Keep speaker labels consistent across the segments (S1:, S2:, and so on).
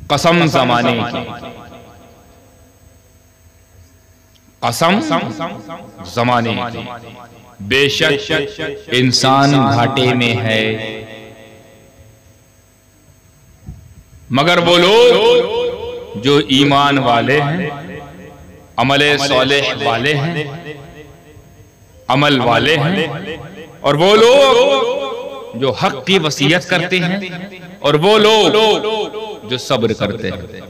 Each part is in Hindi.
S1: कसम जमाने की, कसम जमाने की, बेशक इंसान घाटे में है, मगर वो लोग जो ईमान वाले हैं, अमले सौलेह वाले हैं, अमल वाले हैं, और वो लोग जो हक की वसीयत करते हैं, और वो लोग जो सब्र करते हैं।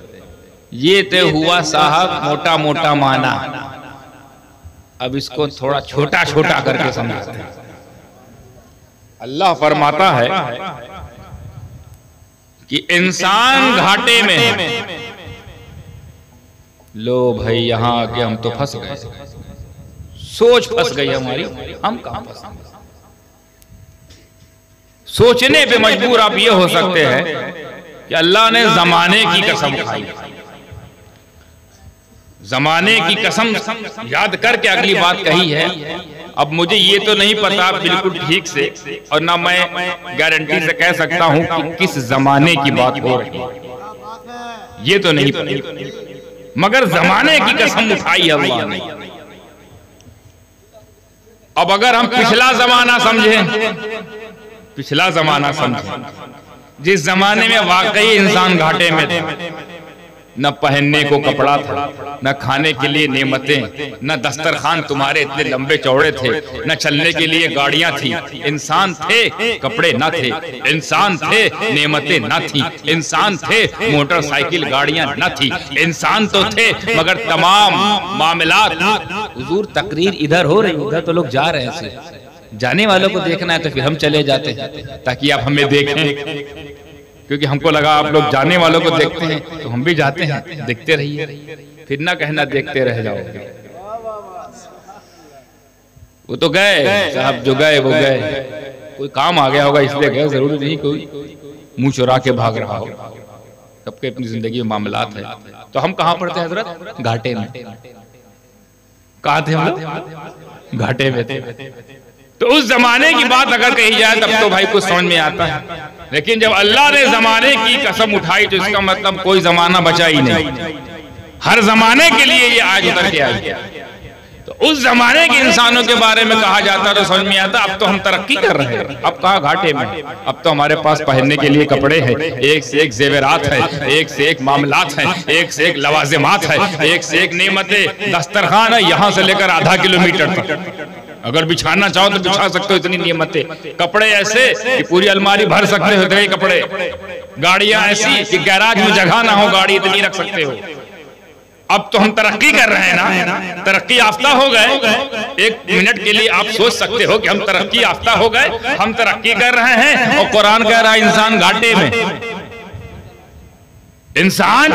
S1: ये तो हुआ साहब मोटा मोटा माना। अब इसको थोड़ा छोटा छोटा करके समझाते हैं। अल्लाह फरमाता है कि इंसान घाटे में है। लो भाई यहां आके हम तो फंस गए, सोच फंस गई हमारी, हम कहां फंसे। सोचने पे मजबूर आप ये हो सकते हैं कि अल्लाह ने जमाने की कसम खाई। जमाने की कसम याद करके अगली बात कही है। अब मुझे ये तो नहीं पता बिल्कुल ठीक से, और ना मैं गारंटी से कह सकता हूं कि किस जमाने की बात हो रही है, ये तो नहीं पता, मगर जमाने की कसम उठाई अल्लाह ने। अब अगर हम पिछला जमाना समझें, पिछला जमाना समझें, जिस जमाने में वाकई इंसान घाटे में था, न पहनने को कपड़ा था, न खाने के लिए नेमतें, न दस्तरखान तुम्हारे इतने लंबे चौड़े थे, न चलने के लिए गाड़ियां थी। इंसान थे, कपड़े न थे, इंसान थे, नेमतें न थी, इंसान थे, मोटरसाइकिल गाड़ियां न थी, इंसान तो थे, मगर तमाम मामलात। हुजूर तकरीर इधर हो रही, उधर तो लोग जा रहे हैं, जाने वालों को देखना है तो फिर हम चले जाते हैं ताकि आप हमें देखें, क्योंकि हमको लगा आप लोग जाने वालों को देखते हैं तो हम भी जाते हैं, देखते रहिए, फिर ना कहना देखते रह जाओगे। वो तो गए साहब, जो गए वो गए, कोई काम आ गया होगा इसलिए गए, जरूरी नहीं कोई मुंह चुरा के भाग रहा हो। सबके अपनी जिंदगी में मामलात है। तो हम कहां पर थे हजरत? घाटे में। कहां थे हम लोग? घाटे में थे। तो उस जमाने की बात अगर कही जाए तब तो भाई कुछ समझ में आता है, लेकिन जब अल्लाह ने जमाने की कसम उठाई तो इसका मतलब कोई जमाना बचा ही नहीं, हर जमाने के लिए ये आज उतर के आई। तो उस जमाने के इंसानों के बारे में कहा जाता तो समझ में आता, अब तो हम तरक्की कर रहे हैं, अब कहाँ घाटे में, अब तो हमारे पास पहनने के लिए कपड़े हैं, एक से एक जेवरात है, एक से एक मामलात हैं, एक से एक लवाजिमात है, एक से एक नेमतें, दस्तरखान है यहां से लेकर आधा किलोमीटर तक। अगर बिछाना चाहो तो बिछा सकते हो, इतनी नियमतें, कपड़े ऐसे कि पूरी अलमारी भर सकते हो इतने कपड़े, गाड़ियां ऐसी कि गैराज में जगह ना हो, गाड़ी इतनी रख सकते हो। अब तो हम तरक्की कर रहे हैं ना, तरक्की याफ्ता हो गए। एक मिनट के लिए आप सोच सकते हो कि हम तरक्की याफ्ता हो गए, हम तरक्की कर रहे हैं, और कुरान कह रहा है इंसान घाटे में, इंसान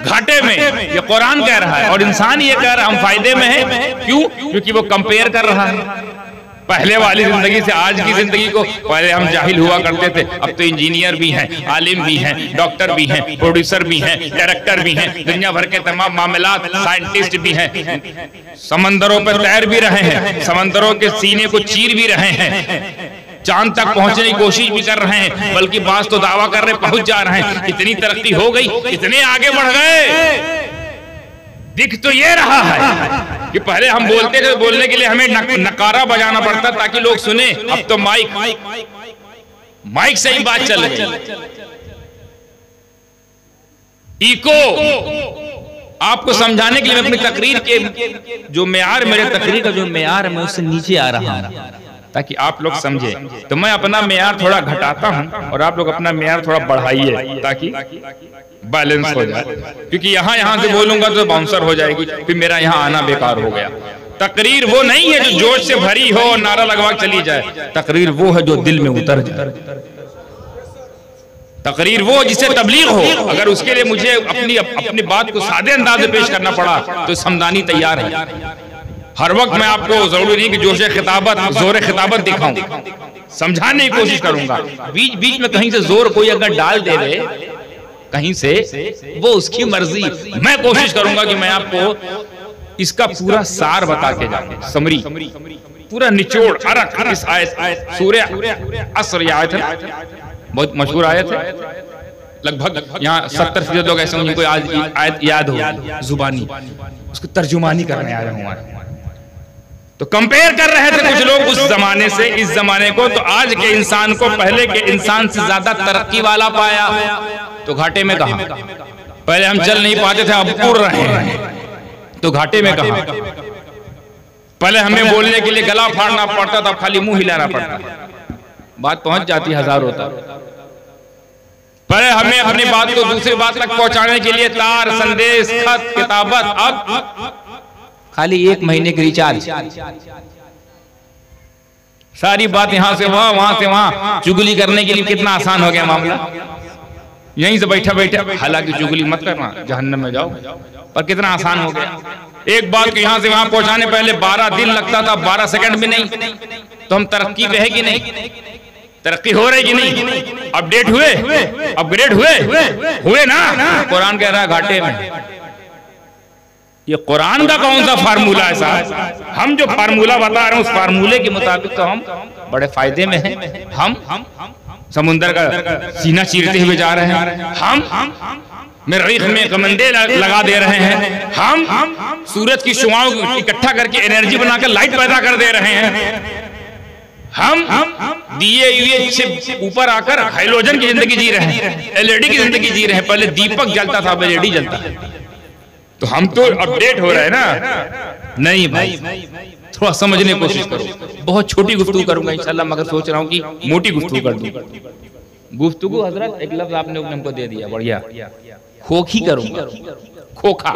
S1: घाटे में, ये कुरान कह रहा है, और इंसान ये कह रहा है हम फायदे में हैं। क्यों? क्योंकि वो कंपेयर कर रहा है पहले वाली जिंदगी से आज की जिंदगी को। पहले हम जाहिल हुआ करते थे, अब तो इंजीनियर भी हैं, आलिम भी हैं, डॉक्टर भी हैं, प्रोड्यूसर भी हैं, डायरेक्टर भी हैं, दुनिया भर के तमाम मामलात, साइंटिस्ट भी हैं, समंदरों पर तैर भी रहे हैं, समंदरों के सीने को चीर भी रहे हैं, चांद तक पहुंचने की कोशिश भी कर रहे हैं, बल्कि बास तो दावा कर रहे पहुंच जा रहे हैं। इतनी तरक्की हो गई, इतने आगे बढ़ गए। दिख तो ये रहा है कि पहले हम बोलते थे, बोलने के लिए हमें नकारा बजाना पड़ता ताकि लोग सुने, अब तो माइक से ही बात चल गई। इको आपको समझाने के लिए मैं अपनी तकरीर के जो मेयार, मेरे तकरीर का जो मेयार है मैं उससे नीचे आ रहा हूं ताकि आप लोग समझे। तो मैं अपना मेयार थोड़ा घटाता हूं और आप लोग अपना मेयार थोड़ा बढ़ाइए ताकि बैलेंस हो जाए, क्योंकि यहां से बोलूंगा तो बाउंसर हो जाएगी, फिर मेरा यहां आना बेकार हो गया। तकरीर वो नहीं है जो जोश से भरी हो और नारा लगवा चली जाए, तकरीर वो है जो दिल में उतर जाए, तकरीर वो जिसे तबलीग हो। अगर उसके लिए मुझे अपनी बात को सादे अंदाज में पेश करना पड़ा तो समदानी तैयार है। हर वक्त मैं आपको जरूरी नहीं कि जोशे खिताबत, जोर खिताबत दिखाऊं, समझाने की कोशिश करूंगा। बीच बीच में कहीं से जोर कोई अगर डाल दे रहे कहीं से, वो उसकी मर्जी। मैं कोशिश करूंगा कि मैं आपको इसका पूरा सार बता के जाऊं, समरी, पूरा निचोड़ अरक इस आयत, सूरह असर आयत है, बहुत मशहूर आयत है, लगभग यहाँ 70% लोग ऐसे होंगे, कोई आज आयत याद हो जुबानी, उसको तर्जुमानी करने आ रहे हमारे। तो कंपेयर कर रहे थे कुछ लोग उस जमाने से इस जमाने को, तो आज के इंसान को पहले के इंसान से ज्यादा तरक्की वाला पाया, तो घाटे में कहा। पहले हम चल नहीं पाते थे, अब उड़ रहे हैं, तो घाटे में कहा। पहले हमें बोलने के लिए गला फाड़ना पड़ता था, अब खाली मुंह हिलाना पड़ता, बात पहुंच जाती हजारों तक। पहले हमें अपनी बात को दूसरी बात तक पहुंचाने के लिए तार, संदेश, खत, किताबत, अब खाली 1 महीने की रिचार्ज, सारी बात यहां से वहां से वहां। चुगली करने के लिए कितना आसान हो गया मामला, यहीं से बैठा बैठा। हालांकि चुगली मत करना, जहन्नम में जाओ, पर कितना आसान हो गया। एक बात को यहां से वहां पहुंचाने पहले 12 दिन लगता था, 12 सेकंड भी नहीं। तो हम तरक्की पे है कि नहीं? तरक्की हो रही कि नहीं? अपडेट हुए, अपग्रेड हुए ना? कुरान कह रहा है घाटे में। ये कुरान का कौन सा फार्मूला है साहब? हम जो फार्मूला बता रहे हैं उस फार्मूले के मुताबिक तो हम बड़े फायदे में हैं। हम समुद्र का सीना चीरते हुए जा रहे हैं, हम मरीख में कमंदे लगा दे रहे हैं, हम सूरज की शुआओं इकट्ठा करके एनर्जी बनाकर लाइट पैदा कर दे रहे हैं, हम दिए से ऊपर आकर हाइड्रोजन की जिंदगी जी रहे हैं, एलईडी की जिंदगी जी रहे हैं। पहले दीपक जलता था, अब एलईडी जलता है। तो हम तो अपडेट हो रहे हैं ना? नहीं भाई, थोड़ा समझने की कोशिश करो। बहुत छोटी गुफ्तगू करूंगा इंशाल्लाह, मगर सोच रहा हूं कि मोटी गुफ्तगू कर दूं। गुफ्तगू हजरत एक लफ्ज आपने हमको दे दिया, बढ़िया, खोखी करूंगा, खोखा।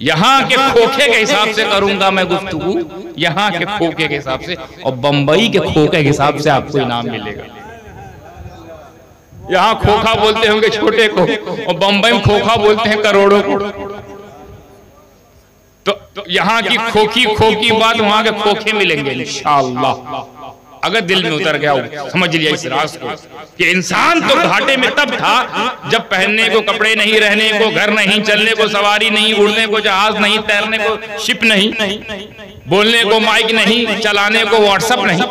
S1: यहाँ के खोखे के हिसाब से करूंगा मैं गुफ्तगू, यहाँ के खोखे के हिसाब से, और बंबई के खोखे के हिसाब से आपको इनाम मिलेगा। यहाँ खोखा बोलते होंगे छोटे को, और बंबई में खोखा बोलते हैं करोड़ों को। तो यहाँ की खोखी बात वहां के खोखे मिलेंगे इंशाअल्लाह, अगर दिल में उतर गया हो। समझ लिया इस राज को कि इंसान तो घाटे में तब था जब पहनने को कपड़े नहीं, रहने को घर नहीं, चलने को सवारी नहीं, उड़ने को जहाज नहीं, तैरने को शिप नहीं, बोलने को माइक नहीं, चलाने को व्हाट्सएप नहीं,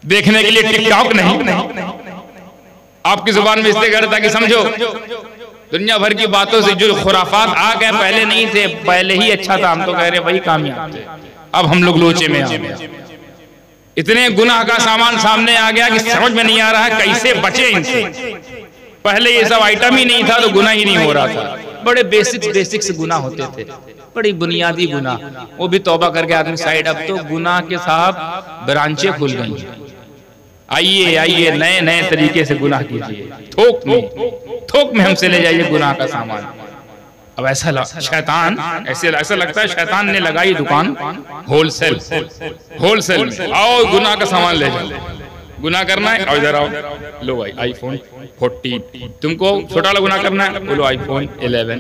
S1: देखने के लिए टिकटॉक नहीं। आपकी जुबान में इसलिए करता कि समझो दुनिया भर की बातों से जो खुराफात आ गए, पहले नहीं थे, पहले ही अच्छा था। हम तो कह रहे वही कामयाब थे, अब हम लोग लोचे में आ गए। इतने गुनाह का सामान सामने आ गया कि समझ में नहीं आ रहा है कैसे बचे इनसे। पहले ये सब आइटम ही नहीं था तो गुनाह ही नहीं हो रहा था। बड़े बेसिक्स गुनाह होते थे, बड़ी बुनियादी गुनाह, वो भी तौबा करके आदमी साइड। अब तो गुनाह के साहब ब्रांचें खुल गई। आइए नए नए तरीके से गुनाह कीजिए, थोक में हमसे ले जाइए गुनाह का सामान। अब ऐसा शैतान ऐसा लगता है शैतान ने लगाई दुकान होलसेल में, आओ गुनाह का सामान ले जाओ, गुनाह करना है और इधर आओ, लो भाई आईफोन 14, तुमको छोटा वाला गुनाह करना है, बोलो आईफोन 11,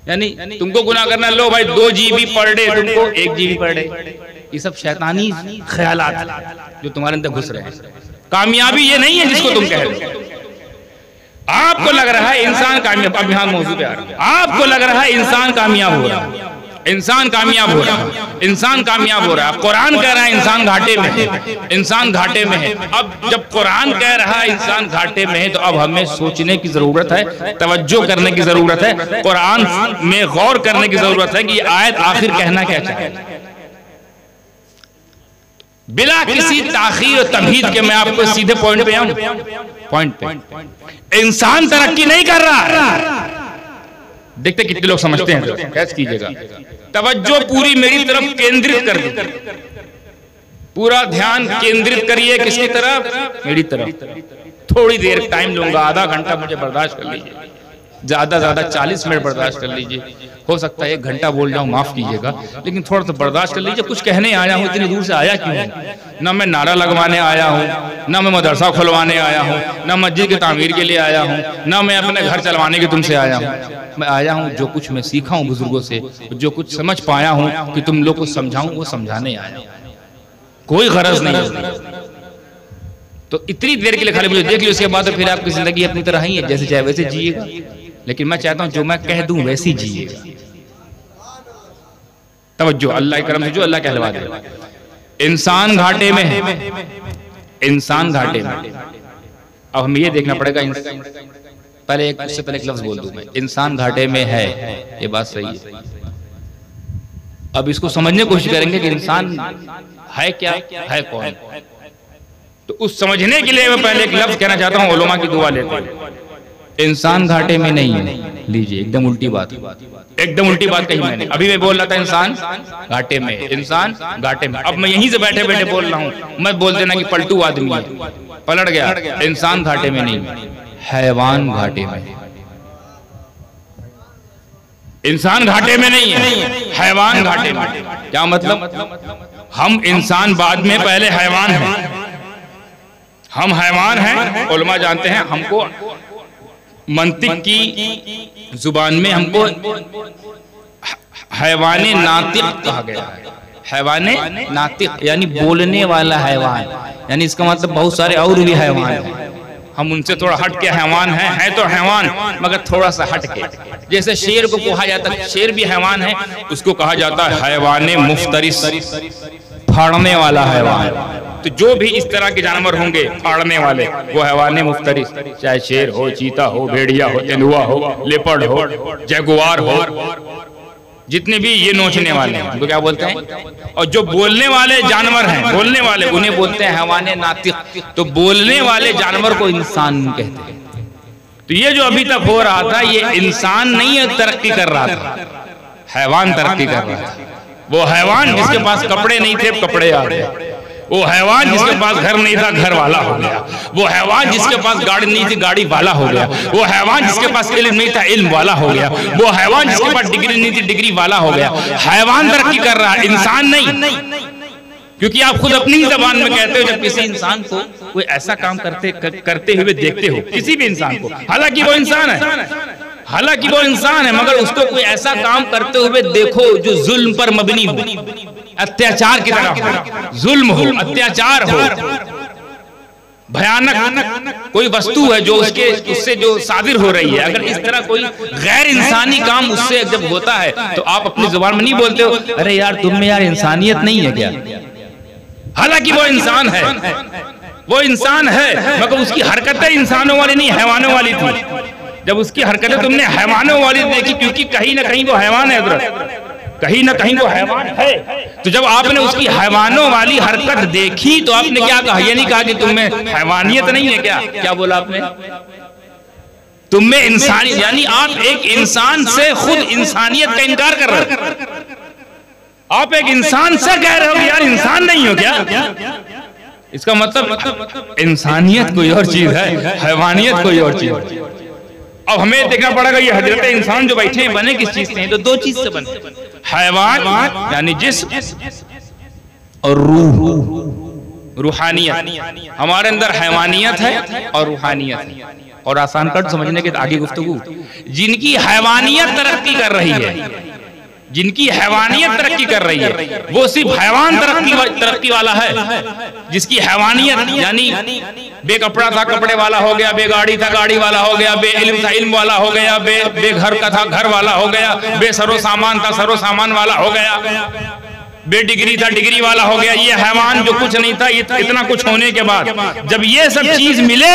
S1: यानी तुमको गुनाह करना है, लो भाई 2 GB पर डे, तुमको 1 GB पर डे। ये सब शैतानी ख्यालात जो तुम्हारे अंदर घुस रहे हैं। कामयाबी ये नहीं है जिसको तुम कह रहे हो। आपको लग रहा है इंसान कामयाब, अब यहाँ मौजूद है, आपको लग रहा है इंसान कामयाब हो रहा है, इंसान कामयाब हो रहा है, इंसान कामयाब हो रहा है। कुरान कह रहा है इंसान घाटे में है, इंसान घाटे में है। अब जब कुरान कह रहा है इंसान घाटे में है, तो अब हमें सोचने की जरूरत है, तवज्जो करने की जरूरत है, कुरान में गौर करने की जरूरत है कि आयत आखिर कहना क्या चाहती है। बिना किसी ताखीर और तमहीद के मैं आपको सीधे पॉइंट पे आऊं, पॉइंट पे। इंसान तरक्की नहीं कर रहा। देखते कितने लोग समझते हैं, कैसे कीजिएगा, तवज्जो पूरी मेरी तरफ केंद्रित कर दीजिए, पूरा ध्यान केंद्रित करिए किसकी तरफ, मेरी तरफ। थोड़ी देर टाइम लूंगा, आधा घंटा मुझे बर्दाश्त कर लीजिए, ज्यादा 40 मिनट बर्दाश्त कर लीजिए। हो सकता है 1 घंटा बोल जाऊं, माफ कीजिएगा, लेकिन थोड़ा सा बर्दाश्त कर लीजिए। कुछ कहने आया हूं, इतनी दूर से आया क्यों? ना मैं नारा लगवाने आया हूं, ना मैं मदरसा खुलवाने आया हूं, ना मस्जिद की तामीर के लिए आया हूं, ना मैं अपने घर चलवाने के तुमसे आया हूं। मैं आया हूं जो कुछ मैं सीखा हूं बुजुर्गों से, जो कुछ समझ पाया हूं कि तुम लोग को समझाऊं, वो समझाने आया हूं, कोई गरज नहीं। तो इतनी देर के लिए खाली मुझे देख लो, उसके बाद फिर आपकी जिंदगी अपनी तरह ही है, जैसे चाहे वैसे जिएगा। लेकिन मैं चाहता हूं जो मैं कह दूं वैसी जिएगा। तवज्जो, अल्लाह के करम से जो अल्लाह कहलवा दे। इंसान घाटे में है, इंसान घाटे में। अब हमें ये देखना पड़ेगा, पहले उससे पहले एक लफ्ज बोल दूं मैं, इंसान घाटे में है, ये बात सही है। अब इसको समझने की कोशिश करेंगे कि इंसान है क्या, है कौन। तो उस समझने के लिए मैं पहले एक लफ्ज कहना चाहता हूं, उलमा की दुआ लेते हैं। इंसान घाटे में नहीं है, लीजिए एकदम उल्टी बात, एकदम उल्टी बात कही मैंने। अभी मैं बोल रहा था इंसान घाटे में, इंसान घाटे में। अब मैं यहीं से बैठे बैठे बोल रहा हूं, मत बोल देना कि पलटू आदमी है, पलट गया। इंसान घाटे में नहीं, हैवान घाटे में। इंसान घाटे में नहीं है, हैवान घाटे में। क्या मतलब? हम इंसान बाद में, पहले हैवान हैं। हम हैवान हैं, उलमा जानते हैं। हमको मंतिक की जुबान में हमको हैवाने नातिक कहा गया है। हैवाने नातिक यानी बोलने वाला हैवान, यानी इसका मतलब बहुत सारे और भी हैवान हैं। हम उनसे थोड़ा हट के हैवान हैं, है तो हैवान मगर थोड़ा सा हट के। जैसे शेर को कहा जाता है, शेर भी हैवान है, उसको कहा जाता है हैवाने मुफ्तरिस, फाड़ने वाला हैवान। तो जो भी इस तरह के जानवर होंगे फाड़ने वाले, वो हैवाने मुफ्तरिस, चाहे शेर हो, चीता हो, भेड़िया हो, तेंदुआ हो, लेपर्ड हो, जगुआर हो, जितने भी ये नोचने वाले हैं उनको क्या बोलते हैं। और जो बोलने वाले जानवर हैं, बोलने वाले, उन्हें बोलते हैं हैवाने नातिक। तो बोलने वाले जानवर को इंसान कहते हैं। तो ये जो अभी तक हो रहा था, ये इंसान नहीं तरक्की कर रहा था, हैवान तरक्की कर रहा था। वो हैवान जिसके पास कपड़े नहीं थे, कपड़े आ गए। वो हैवान जिसके पास घर नहीं था, घर वाला हो गया। वो हैवान जिसके पास गाड़ी नहीं थी, गाड़ी वाला हो गया। वो हैवान जिसके पास इल्म नहीं था, इल्म वाला हो गया। वो हैवान जिसके पास डिग्री नहीं थी, डिग्री वाला हो गया। हैवान तरक्की कर रहा है, इंसान नहीं। क्योंकि आप खुद अपनी ही जबान में कहते हो, जब किसी इंसान को कोई ऐसा काम करते हुए देखते हो, किसी भी इंसान को, हालांकि वो इंसान है, हालांकि वो इंसान है, मगर उसको कोई ऐसा काम करते हुए देखो जो जुल्म पर मबनी हो, अत्याचार की तरह हो, जुल्म हो, अत्याचार हो, भयानक कोई वस्तु है जो उससे जो सादिर हो रही है, अगर इस तरह कोई गैर इंसानी काम उससे जब होता है, तो आप अपनी जुबान में नहीं बोलते हो अरे यार तुम में यार इंसानियत नहीं है क्या। हालांकि वो इंसान है, वो इंसान है, मगर उसकी हरकतें इंसानों वाली नहीं, हैवानों वाली थी। जब उसकी हरकतें तुमने हैवानों वाली देखी, क्योंकि कहीं ना कहीं वो हैवान है हजरत, कहीं ना कहीं वो हैवान है। तो जब आपने उसकी हैवानों वाली हरकत देखी तो आपने क्या कहा? ये नहीं कहा कि तुम में हैवानियत नहीं है क्या? क्या बोला आपने? तुम में इंसानियत, यानी आप एक इंसान से खुद इंसानियत का इनकार कर रहे हो। आप एक इंसान से कह रहे हो यार इंसान नहीं हो क्या? इसका मतलब इंसानियत कोई और चीज है, हैवानियत कोई और चीज है। अब हमें देखना पड़ेगा ये हजरत इंसान जो बैठे हैं बने किस चीज से हैं? तो दो चीज से बने, हैवान यानी जिस्म और रूह, रूहानियत। हमारे अंदर हैवानियत है और रूहानियत है। और आसान कर समझने के आगे गुफ्तगू, जिनकी हैवानियत तरक्की कर रही है, जिनकी हैवानियत तरक्की कर रही है, वो सिर्फ हैवान तरक्की वाला है। जिसकी हैवानियत यानी बेकपड़ा था कपड़े वाला हो गया, बेगाड़ी था गाड़ी वाला हो गया, बे इल्म था इल्म वाला हो गया, बेघर का था घर वाला हो गया, बेसरो सामान था सरो सामान वाला हो गया, बेडिग्री था डिग्री वाला हो गया। ये हैवान जो कुछ नहीं था, इतना कुछ होने के बाद जब ये सब चीज मिले,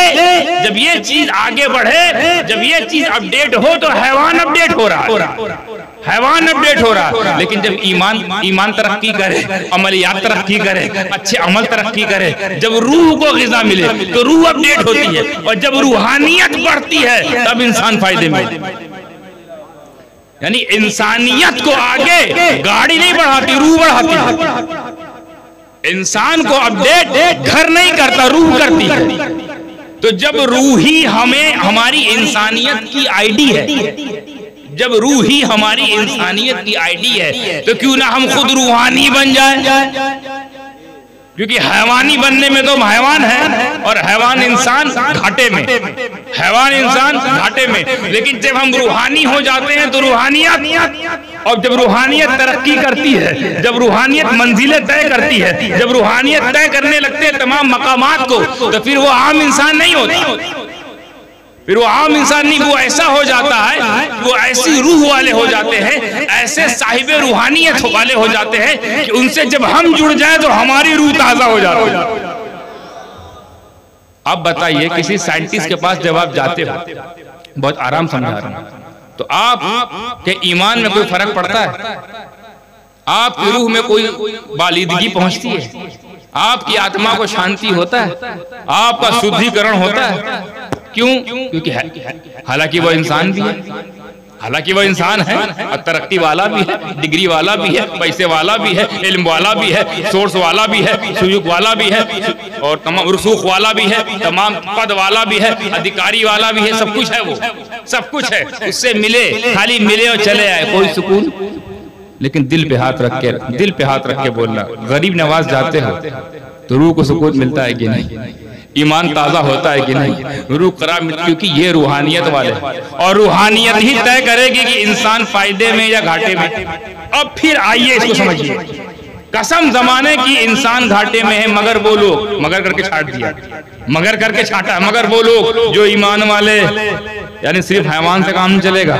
S1: जब ये चीज आगे बढ़े, जब ये चीज अपडेट हो, तो हैवान अपडेट हो रहा है, हैवान अपडेट हो रहा है। लेकिन जब ईमान तरक्की करे, अमलियात तरक्की करे, अच्छे अमल तरक्की करे, जब रूह को गिज़ा मिले तो रूह अपडेट होती है, और जब रूहानियत बढ़ती है तब इंसान फायदे में। यानी इंसानियत को आगे गाड़ी नहीं बढ़ाती, रूह बढ़ाती है। इंसान को अपडेट घर नहीं करता, रूह करती है। तो जब रूह ही हमें हमारी इंसानियत की आईडी है, जब रूह ही हमारी इंसानियत की आईडी है, तो क्यों ना हम खुद रूहानी बन जाए? क्योंकि हैवानी बनने में तो हैवान है, और हैवान इंसान घाटे में, हैवान इंसान घाटे में। लेकिन जब हम रूहानी हो जाते हैं तो रूहानियत, और जब रूहानियत तरक्की करती है, जब रूहानियत मंजिलें तय करती है, जब रूहानियत तय करने लगते हैं तमाम मकामात को, तो फिर वो आम इंसान नहीं होता, फिर वो आम इंसान नहीं, वो ऐसा हो जाता है, वो ऐसी रूह वाले हो जाते हैं, ऐसे साहिबे रूहानियत वाले हो जाते हैं कि उनसे जब हम जुड़ जाए तो हमारी रूह ताजा हो जाती है। अब बताइए किसी साइंटिस्ट के पास जब आप जाते हो, बहुत आराम समझा रहा हूं, तो आप के ईमान में कोई फर्क पड़ता है? आपकी रूह में कोई बालिदगी पहुंचती है? आपकी आत्मा को शांति होता है? आपका शुद्धिकरण होता है? क्यों? क्योंकि हालांकि वो इंसान भी है, हालांकि वो इंसान है और तरक्की वाला भी है, डिग्री वाला भी है, पैसे वाला भी है, इल्म वाला भी है, सोर्स वाला भी है, सुयुक वाला भी है, और तमाम रसूख वाला भी है, तमाम पद वाला भी है, अधिकारी वाला भी है, सब कुछ है, वो सब कुछ है। उससे मिले, खाली मिले और चले आए, कोई सुकून। लेकिन दिल पे हाथ रख के, दिल पे हाथ रख के बोलना, गरीब नवाज जाते हो तो रूह को सुकून मिलता है कि नहीं? ईमान ताजा होता है कि नहीं? रूह करार, क्योंकि ये रूहानियत वाले, और रूहानियत ही तय करेगी कि इंसान फायदे में या घाटे में। अब फिर आइए इसको समझिए। कसम जमाने की इंसान घाटे में है, मगर वो लोग, मगर करके छाट दिया, मगर करके छाटा, मगर वो लोग जो ईमान वाले, यानी सिर्फ हैवान से काम नहीं चलेगा,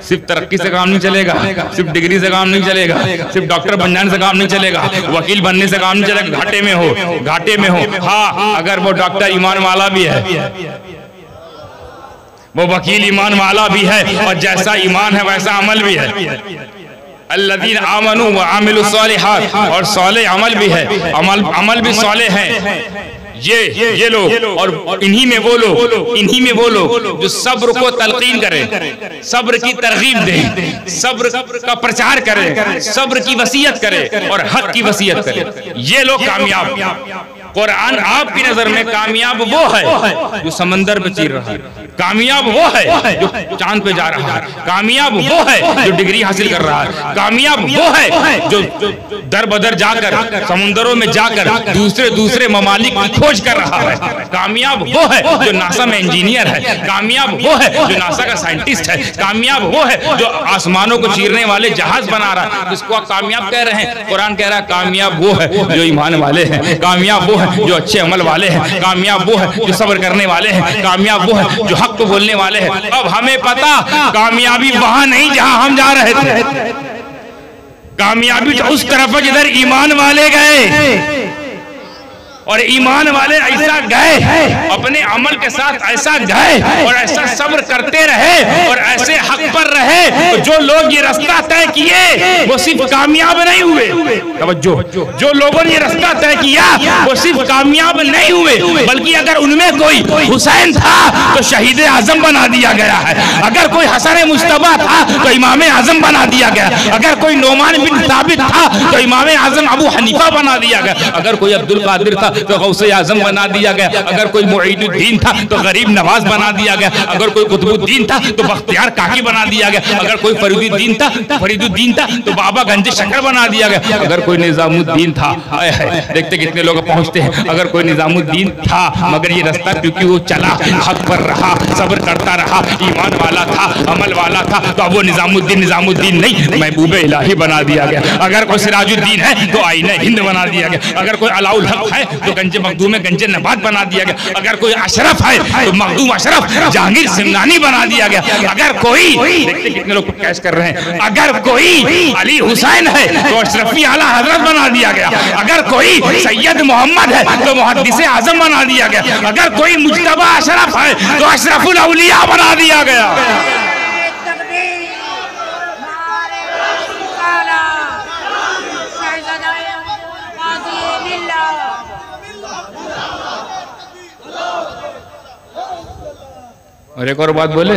S1: सिर्फ तरक्की से काम नहीं चलेगा, सिर्फ डिग्री से काम नहीं चलेगा, सिर्फ डॉक्टर बन जाने से काम नहीं चलेगा, वकील बनने से काम नहीं चलेगा। घाटे में हो, घाटे में हो। हाँ, अगर वो डॉक्टर ईमान वाला भी है, वो वकील ईमान वाला भी है, और जैसा ईमान है वैसा अमल भी है। अल्लज़ीन आमनू व आमिलुस सालिहात, और साले अमल भी है, अमल भी साले हैं। ये लोग, और इन्हीं में वो लोग जो सब्र को तलकीन करें, सब्र की तरगीब दें, सब्र का प्रचार करें, सब्र की वसीयत करें और हक की वसीयत करें, ये लोग कामयाब। कुरान आपकी नजर में कामयाब वो है जो समंदर पे चीर रहा है, कामयाब वो है जो चांद पे जा रहा है, कामयाब वो है जो डिग्री हासिल कर रहा है, कामयाब वो है जो दर बदर जाकर, समुंदरों में जाकर दूसरे ममालिक की खोज कर रहा है, कामयाब वो है जो नासा में इंजीनियर है, कामयाब वो है जो नासा का साइंटिस्ट है, कामयाब वो है जो आसमानों को चीरने वाले जहाज बना रहा है, जिसको आप कामयाब कह रहे हैं। कुरान कह रहा है कामयाब वो है जो ईमान वाले हैं, कामयाब वो है जो अच्छे अमल वाले हैं, कामयाब वो है जो सब्र करने वाले हैं, कामयाब वो है जो हक को बोलने वाले हैं। अब हमें पता कामयाबी वहां नहीं जहां हम जा रहे थे, कामयाबी तो उस तरफ जिधर ईमान वाले गए, और ईमान वाले ऐसा गए, अपने अमल के साथ ऐसा गए और ऐसा सब्र करते रहे और ऐसे हक पर रहे, तो जो लोग ये रास्ता तय किए वो सिर्फ कामयाब नहीं हुए। तवज्जो, जो लोगों ने ये रास्ता तय किया वो सिर्फ कामयाब नहीं हुए, बल्कि अगर उनमें कोई हुसैन था तो शहीद आजम बना दिया गया है, अगर कोई हसन मुश्तबा था तो इमाम आजम बना दिया गया, अगर कोई नोमान बिन साबित था तो इमाम आजम अबू हनीफा बना दिया गया, अगर कोई अब्दुल कादिर था तो गौसे आजम बना दिया गया, अगर कोई मुईनुद्दीन था तो गरीब नवाज बना दिया गया, अगर कोई कुतुबुद्दीन था तो बख्तियार काकी बना दिया गया, अगर कोई फरीदुद्दीन था तो बाबा गंज शक्कर बना दिया गया, अगर कोई निजामुद्दीन था, देखते कितने लोग पहुंचते हैं, अगर कोई निजामुद्दीन था मगर ये रास्ता क्योंकि वो चला, हक पर रहा, सब्र करता रहा, ईमान वाला था, अमल वाला था, तो अब वो निजामुद्दीन नहीं महबूब इलाही बना दिया गया, अगर कोई सिराजुद्दीन है तो आईने हिंद बना दिया गया, अगर कोई अलाउल हक है तो गंजे मखदूम गंजे नबात बना दिया गया, अगर कोई अशरफ है तो मखदूम अशरफ जहांगीर सिमनानी बना दिया गया, अगर कोई, देखते कितने लोग कैश कर रहे हैं, अगर कोई अली हुसैन है तो अशरफी आला हजरत बना दिया गया, अगर कोई सैयद मोहम्मद है तो मुहद्दिस आजम बना दिया गया, अगर कोई मुज्तबा अशरफ है तो अशरफुल औलिया बना दिया गया। और एक और बात बोले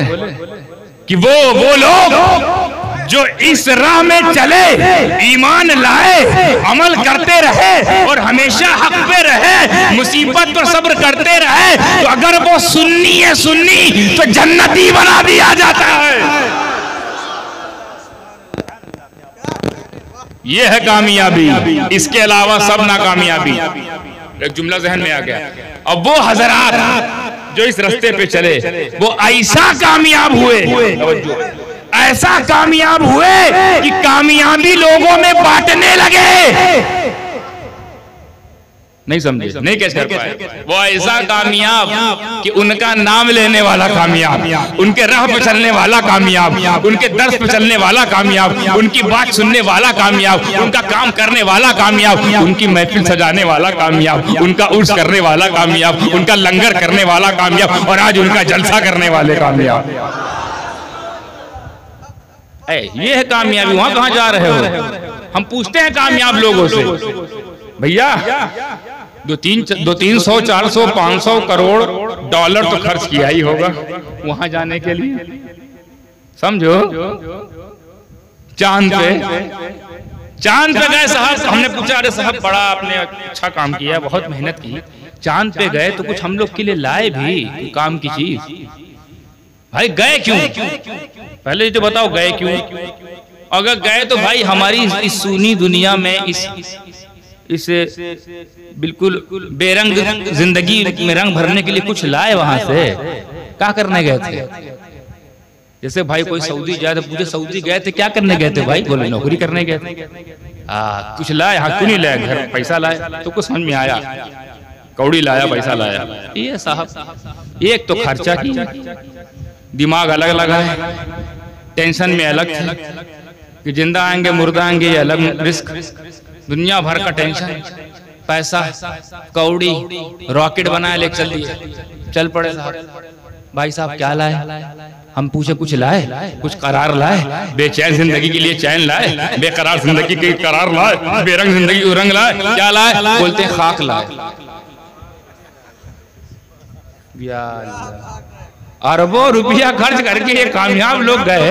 S1: कि वो लोग जो इस राह में चले, ईमान लाए, अमल करते रहे और हमेशा हक पे रहे, मुसीबत पर सब्र करते रहे, तो अगर वो सुन्नी तो जन्नती बना दिया जाता है। ये है कामयाबी, इसके अलावा सब नाकामयाबी। एक जुमला जहन में आ गया। अब वो हजरात जो इस रास्ते पे चले वो ऐसा कामयाब हुए, ऐसा कामयाब हुए कि कामयाबी लोगों में बांटने लगे। नहीं समझे, नहीं कैच कर पाए। वो ऐसा कामयाब कि उनका नाम लेने वाला कामयाब, उनके राह पे चलने वाला कामयाब, उनके दर्श पे चलने वाला कामयाब, उनकी बात सुनने वाला कामयाब, उनका काम करने वाला कामयाब, उनकी महफिल सजाने वाला कामयाब, उनका उर्स करने वाला कामयाब, उनका लंगर करने वाला कामयाब, और आज उनका जलसा करने वाले कामयाब। ये है कामयाबी। वहां कहां जा रहे हो? हम पूछते हैं कामयाब लोगों से, भैया जो 300, 400, 500 करोड़ डॉलर तो खर्च किया ही होगा वहां जाने के लिए, समझो। चांद पे गए साहब, हमने पूछा अरे साहब बड़ा आपने अच्छा काम किया, बहुत मेहनत की, चांद पे गए तो कुछ हम लोग के लिए लाए भी काम की चीज? भाई गए क्यों? पहले तो बताओ गए क्यों? अगर गए तो भाई हमारी इस सूनी दुनिया में इस बिल्कुल बेरंग जिंदगी में रंग भरने के लिए कुछ लाए वहां से? क्या करने गए थे? जैसे भाई कोई सऊदी जाए तो पूछे सऊदी गए थे क्या करने गए थे? भाई बोले नौकरी करने गए थे। कुछ लाए? हाँ, क्यों नहीं लाए? घर पैसा लाए तो कुछ समझ में आया, कौड़ी लाया, पैसा लाया। ये साहब एक तो खर्चा किया, दिमाग अलग लगा है, टेंशन में अलग थे कि जिंदा आएंगे मुर्दा आएंगे, ये अलग रिस्क, दुनिया भर का टेंशन, पैसा कौड़ी, रॉकेट बनाए लेके चल दिए, चल पड़े साहब। भाई साहब क्या लाए? हम पूछे कुछ लाए? कुछ करार लाए? बेचैन जिंदगी के लिए चैन लाए, बेकरार जिंदगी के करार लाए, बेरंग जिंदगी को रंग लाए, क्या लाए? बोलते हैं खाक लाए। अरबों रुपया खर्च करके ये कामयाब लोग गए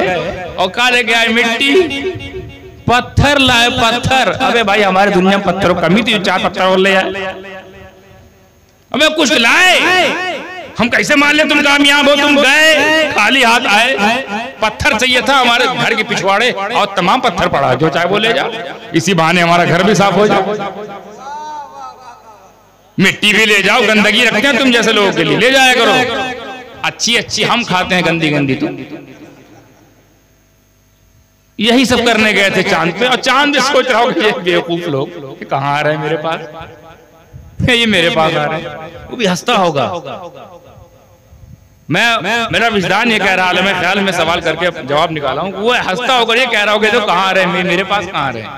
S1: और क्या लेके आए? मिट्टी, पत्थर लाए, पत्थर। अबे भाई हमारे दुनिया में पत्थरों कमी थी, 4 पत्थर और ले आए। अबे कुछ लाए, हम कैसे मान ले तुम कामयाब हो? तुम गए खाली हाथ आए, पत्थर चाहिए था हमारे घर के पिछवाड़े और तमाम पत्थर पड़ा, जो चाहे वो ले जाओ, इसी बहाने हमारा घर भी साफ हो जाए। मिट्टी भी ले जाओ, गंदगी रखते हैं तुम जैसे लोगों के लिए, ले जाया करो। अच्छी हम खाते हैं गंदी गंदी, तो यही सब करने गए थे चांद पे। और चांद सोच रहा होगा ये बेवकूफ लोग कहाँ आ रहे हैं मेरे पास, ये मेरे पास आ रहे हैं। वो भी हंसता होगा। मेरा विजदान ये कह रहा है, मैं ख्याल में सवाल करके जवाब निकाला हूँ, वो हंसता होगा, ये कह रहा होगा तो कहाँ आ रहे हैं, मेरे पास कहाँ आ रहे हैं?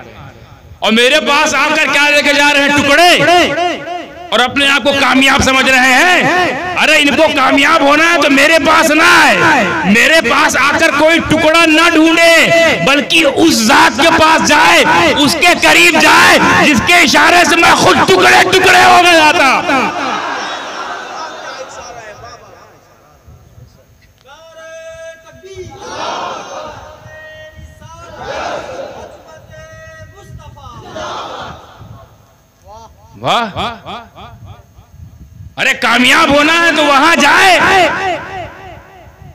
S1: और मेरे पास आकर क्या लेके जा रहे हैं? टुकड़े, और अपने आप को कामयाब समझ रहे हैं। अरे इनको कामयाब होना है तो मेरे पास ना आए, मेरे पास आकर कोई टुकड़ा ना ढूंढे, बल्कि उस जात के पास जाए, उसके करीब जाए जिसके इशारे से मैं खुद टुकड़े टुकड़े हो गया था। वाह, अरे कामयाब होना है तो वहां जाए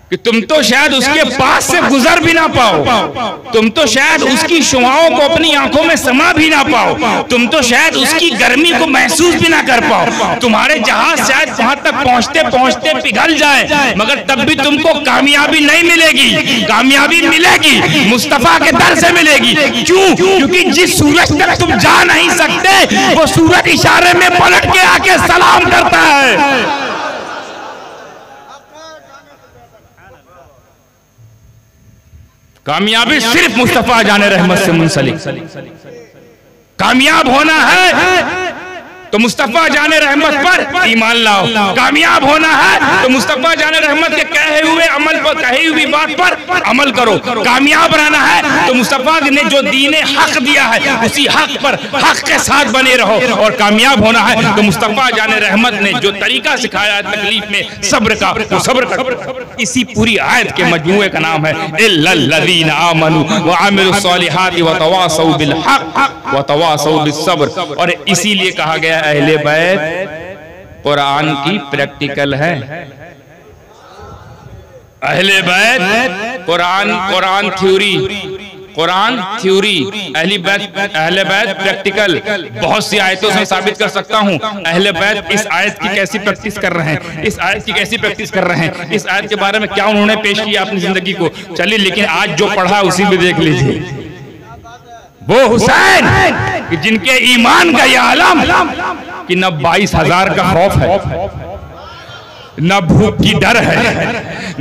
S1: कि तुम तो शायद उसके पास से गुजर भी ना पाओ, तुम तो शायद उसकी शुआओं को अपनी आंखों में समा भी ना पाओ, तुम तो शायद उसकी गर्मी को महसूस भी ना कर पाओ, तुम्हारे जहाज शायद वहां तक पहुंचते पहुंचते पिघल जाए, मगर तब भी तुमको कामयाबी नहीं मिलेगी। कामयाबी मिलेगी मुस्तफा के दर से मिलेगी। क्यों? क्योंकि जिस सूरज तक तुम जा नहीं सकते वो सूरज इशारे में पलट के आके सलाम करता है। कामयाबी सिर्फ मुस्तफा जाने रहमत से मुंसलिक। कामयाब होना है तो मुस्तफा जाने रहमत पर ईमान लाओ, कामयाब होना है तो मुस्तफा जाने रहमत के कहे हुए अमल पर, कही हुई बात पर अमल करो। कामयाब रहना है तो मुस्तफा ने जो दीन हक दिया है उसी हक पर हक के साथ बने रहो, और कामयाब होना है तो मुस्तफा जाने रहमत ने जो तरीका सिखाया है तकलीफ में सब्र का, वो सब्र करो। इसी पूरी आयत के मजमूए का नाम है इल्लल्लज़ीना आमनू व अमिलुस्सॉलिहाति व तवासौ बिल हक़ व तवासौ बिस सब्र। और इसीलिए कहा गया अहले बैत कुरान की प्रैक्टिकल है। अहले बैत कुरान थ्योरी, अहले बैत प्रैक्टिकल। बहुत सी आयतों से साबित कर सकता हूँ अहले बैत इस आयत की कैसी प्रैक्टिस कर रहे हैं, इस आयत की कैसी प्रैक्टिस कर रहे हैं, इस आयत के बारे में क्या उन्होंने पेश किया अपनी जिंदगी को। चलिए, लेकिन आज जो पढ़ा उसी में देख लीजिए। वो हुसैन जिनके ईमान का ये आलम कि न 22,000 का खौफ है, न भूख की डर है,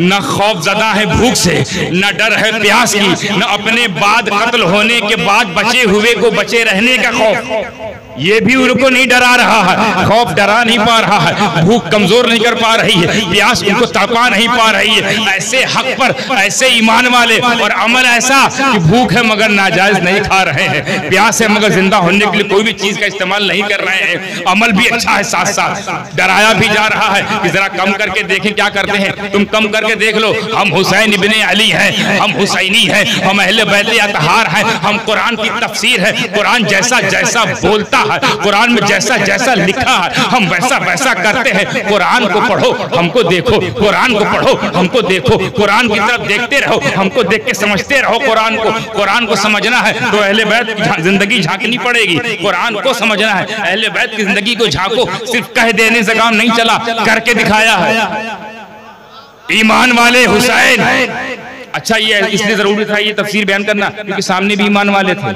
S1: न खौफ ज़दा है भूख से, न डर है प्यास की, न अपने बाद कत्ल होने के बाद बचे हुए को बचे रहने का खौफ। ये भी उनको नहीं डरा रहा है, खौफ डरा नहीं पा रहा है, भूख कमजोर नहीं कर पा रही है, प्यास उनको तड़पा नहीं पा रही है। ऐसे हक पर, ऐसे ईमान वाले, और अमल ऐसा कि भूख है मगर नाजायज नहीं खा रहे हैं, प्यास है मगर जिंदा होने के लिए कोई भी चीज का इस्तेमाल नहीं कर रहे हैं, अमल भी अच्छा है, साथ साथ डराया भी जा रहा है कि जरा कम करके देखें क्या करते हैं। तुम कम करके देख लो, हम हुसैन इब्ने अली हैं, हम हुसैनी हैं, हम अहले बैत अतहार हैं, हम कुरान की तफसीर है, कुरान जैसा जैसा बोलता है, कुरान में जैसा जैसा लिखा है हम वैसा वैसा करते हैं। कुरान को पढ़ो, हमको देखो, कुरान को पढ़ो, हमको देखो, कुरान की तरफ देखते रहो, हमको देख के समझते रहो। कुरान को समझना है तो अहले बैत की जिंदगी झांकनी पड़ेगी, कुरान को समझना है, अहले बैत की जिंदगी को झांको। सिर्फ कह देने से काम नहीं चला, करके दिखाया है। ईमान वाले हुसैन। अच्छा, ये इसलिए जरूरी था ये तफसीर बयान करना क्योंकि सामने भी ईमान वाले थे,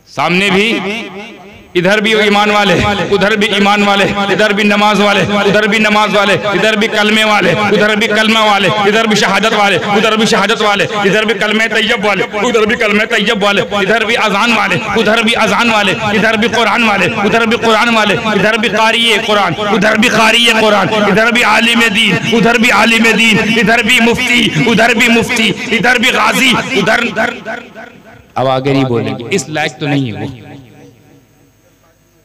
S1: सामने भी, इधर भी ईमान वाले, उधर भी ईमान वाले, इधर भी नमाज वाले, उधर भी नमाज वाले, इधर भी कलमे वाले, उधर भी कलमा वाले, इधर भी शहादत वाले, उधर भी शहादत वाले, इधर भी कलमे तैयब वाले, उधर भी कलमे तैयब वाले, इधर भी अजान वाले, उधर भी अजान वाले, इधर भी कुरान वाले, उधर भी कुरान वाले, इधर भी क़ारिए कुरान, उधर भी क़ारिए कुरान, इधर भी आलिम दीन, उधर भी आलिम दीन, इधर भी मुफ्ती, उधर भी मुफ्ती, इधर भी गाजी, उधर। अब आगे नहीं बोलेंगे, इस लायक तो नहीं है वो,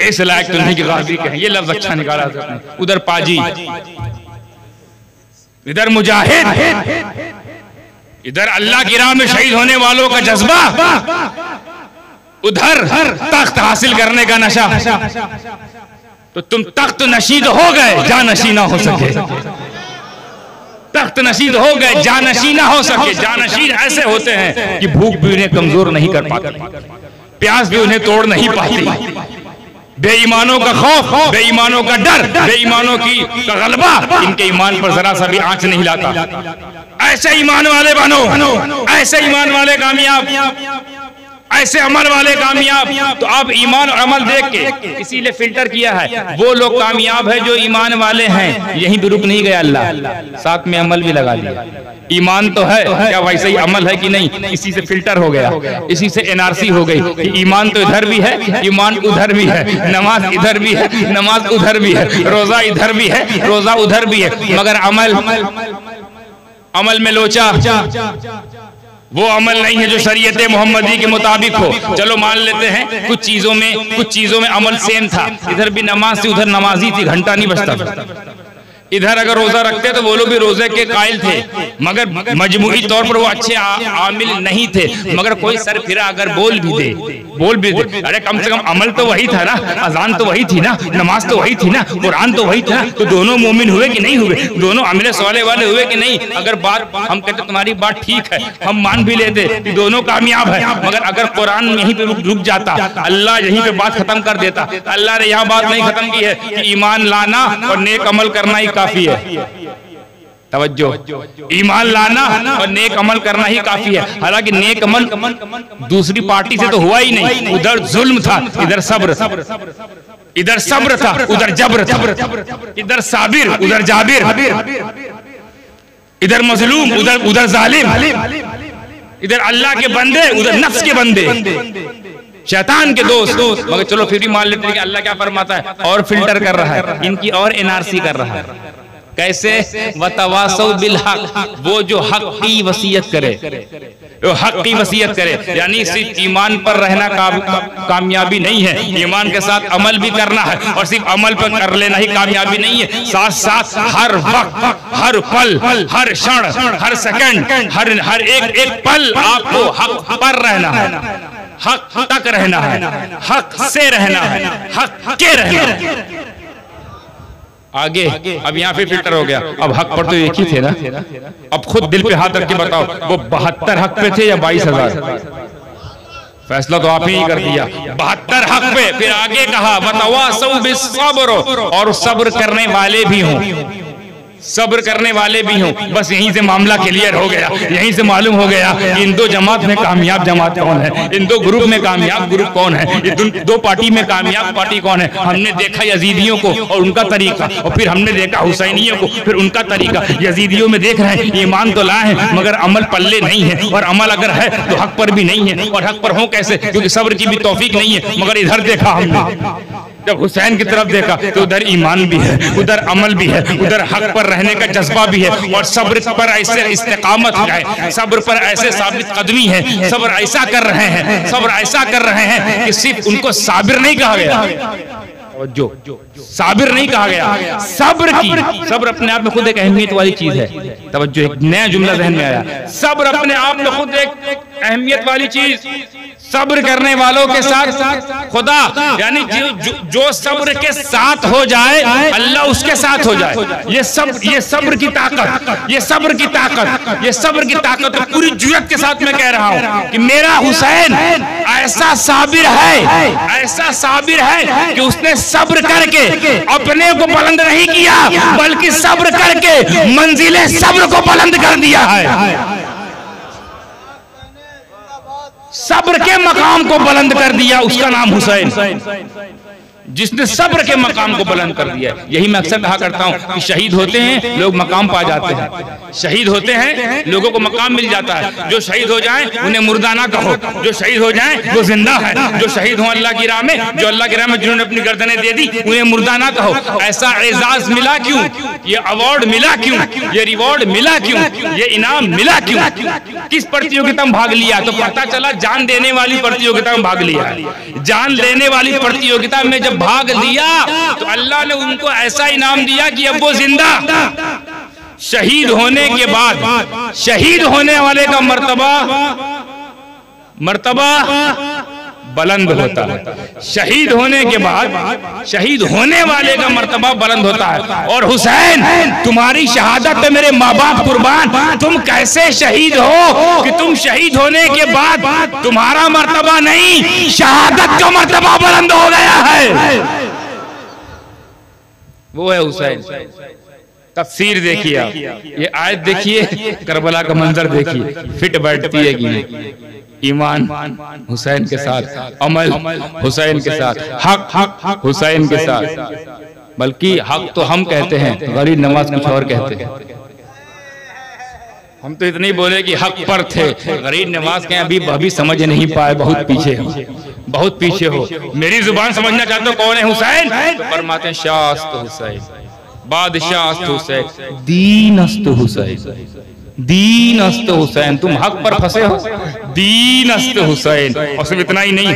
S1: इस लायक तो नहीं कि गाजी कहें, ये लफ्ज अच्छा निकाला आपने। उधर पाजी, इधर मुजाहिद, इधर अल्लाह की राह में शहीद होने वालों का जज्बा, उधर तख्त हासिल करने का नशा। तो तुम तख्त नशीद हो गए, जानशी ना हो सके, तख्त नशीद हो गए, जानशी ना हो सके। जानशीन ऐसे होते हैं कि भूख भी उन्हें कमजोर नहीं कर पाती, प्यास भी उन्हें तोड़ नहीं पाती। बेईमानों का खौफ, बेईमानों का डर, बेईमानों का गलबा इनके ईमान पर जरा सा भी आंच नहीं लाता। ऐसे ईमान वाले बनो, ऐसे ईमान वाले कामयाब, ऐसे अमल वाले कामयाब। तो आप ईमान और अमल देख के इसीलिए फिल्टर किया है, वो लोग कामयाब है जो ईमान वाले हैं। यहीं भी रुक नहीं गया अल्लाह, साथ में अमल भी लगा दिया। ईमान तो है, क्या वैसे ही अमल है कि नहीं, इसी से फिल्टर हो गया, इसी से एनआरसी हो गई कि ईमान तो इधर भी है, ईमान उधर भी है, नमाज इधर भी है, नमाज उधर भी है, रोजा इधर भी है, रोजा उधर भी है, मगर अमल में लोचा, वो अमल नहीं है जो शरीयत मोहम्मदी के मुताबिक हो। चलो मान लेते हैं कुछ चीजों में अमल सेम था, इधर भी नमाज थी, उधर नमाजी थी, घंटा नहीं बजता था। इधर अगर रोजा रखते तो वो लोग भी रोजे के कायल थे, मगर मजमूई तौर पर वो अच्छे आमिल नहीं थे। मगर कोई सर फिरा अगर बोल भी दे, अरे कम से कम अमल तो वही था ना, अजान तो वही थी ना, नमाज तो वही थी ना, कुरान तो वही था, तो दोनों मोमिन हुए कि नहीं हुए, दोनों अमीर सवाले वाले हुए कि नहीं। अगर बात हम कहते तुम्हारी बात ठीक है, हम मान भी लेते कि दोनों कामयाब है, मगर अगर कुरान यहीं पे रुक जाता, अल्लाह यहीं पे बात खत्म कर देता। अल्लाह ने यहाँ बात नहीं खत्म की है कि ईमान लाना और नेक अमल करना ही काफी है। तवज्जो, ईमान लाना और नेक अमल करना ही काफी है। हालांकि नेक अमल दूसरी पार्टी से तो हुआ ही नहीं, उधर जुल्म था, इधर सब्र था, इधर सब्र था, उधर जब्र था, इधर साबिर, उधर जाबिर, इधर मजलूम, उधर जालिम, इधर अल्लाह के बंदे, उधर नफ्स के बंदे, शैतान के दोस्त। मगर चलो फिर भी मान लेते हैं कि अल्लाह क्या फरमाता है, और फिल्टर कर रहा है, इनकी और एनआरसी कर रहा है। कैसे? वतवासौ बिल हक, वो जो हक की वसीयत करे, वो हक की वसीयत करे। यानी सिर्फ ईमान पर रहना कामयाबी नहीं है, ईमान के साथ अमल भी करना है, और सिर्फ अमल पर कर लेना ही कामयाबी नहीं है। साथ साथ हर वक्त, हर पल, हर क्षण, हर सेकंड, हर एक पल आपको हक पर रहना है, हक तक रहना है, हक से रहना है, हक के रहना है। आगे अब यहाँ पे फिल्टर हो गया। अब हक पर तो एक ही थे ना, अब खुद दिल पे हाथ रख के बताओ, वो 72 हक पे थे या 22,000? फैसला तो आप ही कर दिया, 72 हक पे। फिर आगे कहा वतवासौ बिस्सब्र, और सब्र करने वाले भी हों। सब्र करने वाले भी हों, बस यहीं से मामला क्लियर हो गया, यहीं से मालूम हो गया कि इन दो जमात में कामयाब जमात कौन है, इन दो ग्रुप में कामयाब ग्रुप कौन है, ये दो पार्टी में कामयाब पार्टी कौन है। हमने देखा यजीदियों को और उनका तरीका, और फिर हमने देखा हुसैनियों को फिर उनका तरीका। यजीदियों में देख रहे हैं ईमान तो लाए हैं मगर अमल पल्ले नहीं है, और अमल अगर है तो हक पर भी नहीं है, और हक पर हो कैसे, क्योंकि सब्र की भी तौफीक नहीं है। मगर इधर देखा हमने, जब हुसैन की तरफ देखा तो उधर ईमान भी है, उधर अमल भी है, उधर हक पर रहने का जज्बा भी है, और सब्र पर ऐसे इस्तेकामत है, सब्र पर ऐसे साबित कदमी है, सब्र ऐसा कर रहे हैं, सब्र ऐसा कर रहे हैं कि सिर्फ उनको साबिर नहीं कहा गया, जो साबिर नहीं कहा गया, सब्र की, सब्र अपने आप में खुद एक अहमियत वाली चीज है। तवज्जो, एक नया जुमला ज़हन में आया, सब्र अपने आप में खुद एक अहमियत वाली चीज। सब्र करने वालों के साथ खुदा, यानी जो सब्र के साथ हो जाए अल्लाह उसके साथ हो जाए। ये सब्र की ताकत, ये सब्र की ताकत, ये सब्र की ताकत पूरी जुर्रत के साथ मैं कह रहा हूं कि मेरा हुसैन ऐसा साबिर है, ऐसा साबिर है कि उसने सब्र करके अपने को बुलंद नहीं किया, बल्कि सब्र करके मंजिले सब्र को बुलंद कर दिया है। सब्र के मकाम को बुलंद कर दिया, उसका नाम हुसैन, जिसने सब्र के मकाम को बुलंद कर दिया। यही मैं अक्सर कहा करता हूं कि शहीद होते हैं लोग मकाम पा जाते हैं, शहीद होते हैं लोगों को मकाम मिल जाता है। जो शहीद हो जाएं उन्हें मुर्दा ना कहो, जो शहीद हो जाएं वो जिंदा है, जो शहीद हो अल्लाह की राह में, जो अल्लाह की राह में जिन्होंने अपनी गर्दनें दे दी उन्हें मुर्दा ना कहो। ऐसा एजाज मिला क्यों, ये अवार्ड मिला क्यों, ये रिवॉर्ड मिला क्यों, ये इनाम मिला क्यों, किस प्रतियोगिता में भाग लिया? तो पता चला जान देने वाली प्रतियोगिता में भाग लिया। जान देने वाली प्रतियोगिता में जब भाग लिया तो अल्लाह ने उनको ऐसा इनाम दिया कि अब वो जिंदा। शहीद होने के बाद शहीद होने वाले का मर्तबा बुलंद होता है, शहीद होने के बाद शहीद होने वाले का मर्तबा बुलंद होता है। और हुसैन, तुम्हारी शहादत पे मेरे माँ बाप कुर्बान, तुम कैसे शहीद हो कि तुम शहीद होने के बाद तुम्हारा मर्तबा नहीं, शहादत का मर्तबा बुलंद हो गया है। वो है हुसैन। तफसीर देखिए आप, ये आयत देखिए, करबला का मंजर देखिए, फिट बैठती है कि ईमान हुसैन के साथ, अमल हुसैन के साथ, हक हुसैन के साथ। बल्कि हक तो हम कहते हैं, गरीब नवाज कुछ और कहते हैं। हम तो इतने ही बोले कि हक पर थे, गरीब नवाज के अभी समझ नहीं पाए, बहुत पीछे हो, बहुत पीछे हो। मेरी जुबान समझना चाहते हो कौन है हुसैन? तो फरमाते हैं शास्त हुसैन, बादशाह हुसैन, दीन अस्त हुसैन, दीन अस्त हुसैन। तुम हक पर फंसे हो, दीन अस्त हुसैन। और सिर्फ इतना ही नहीं,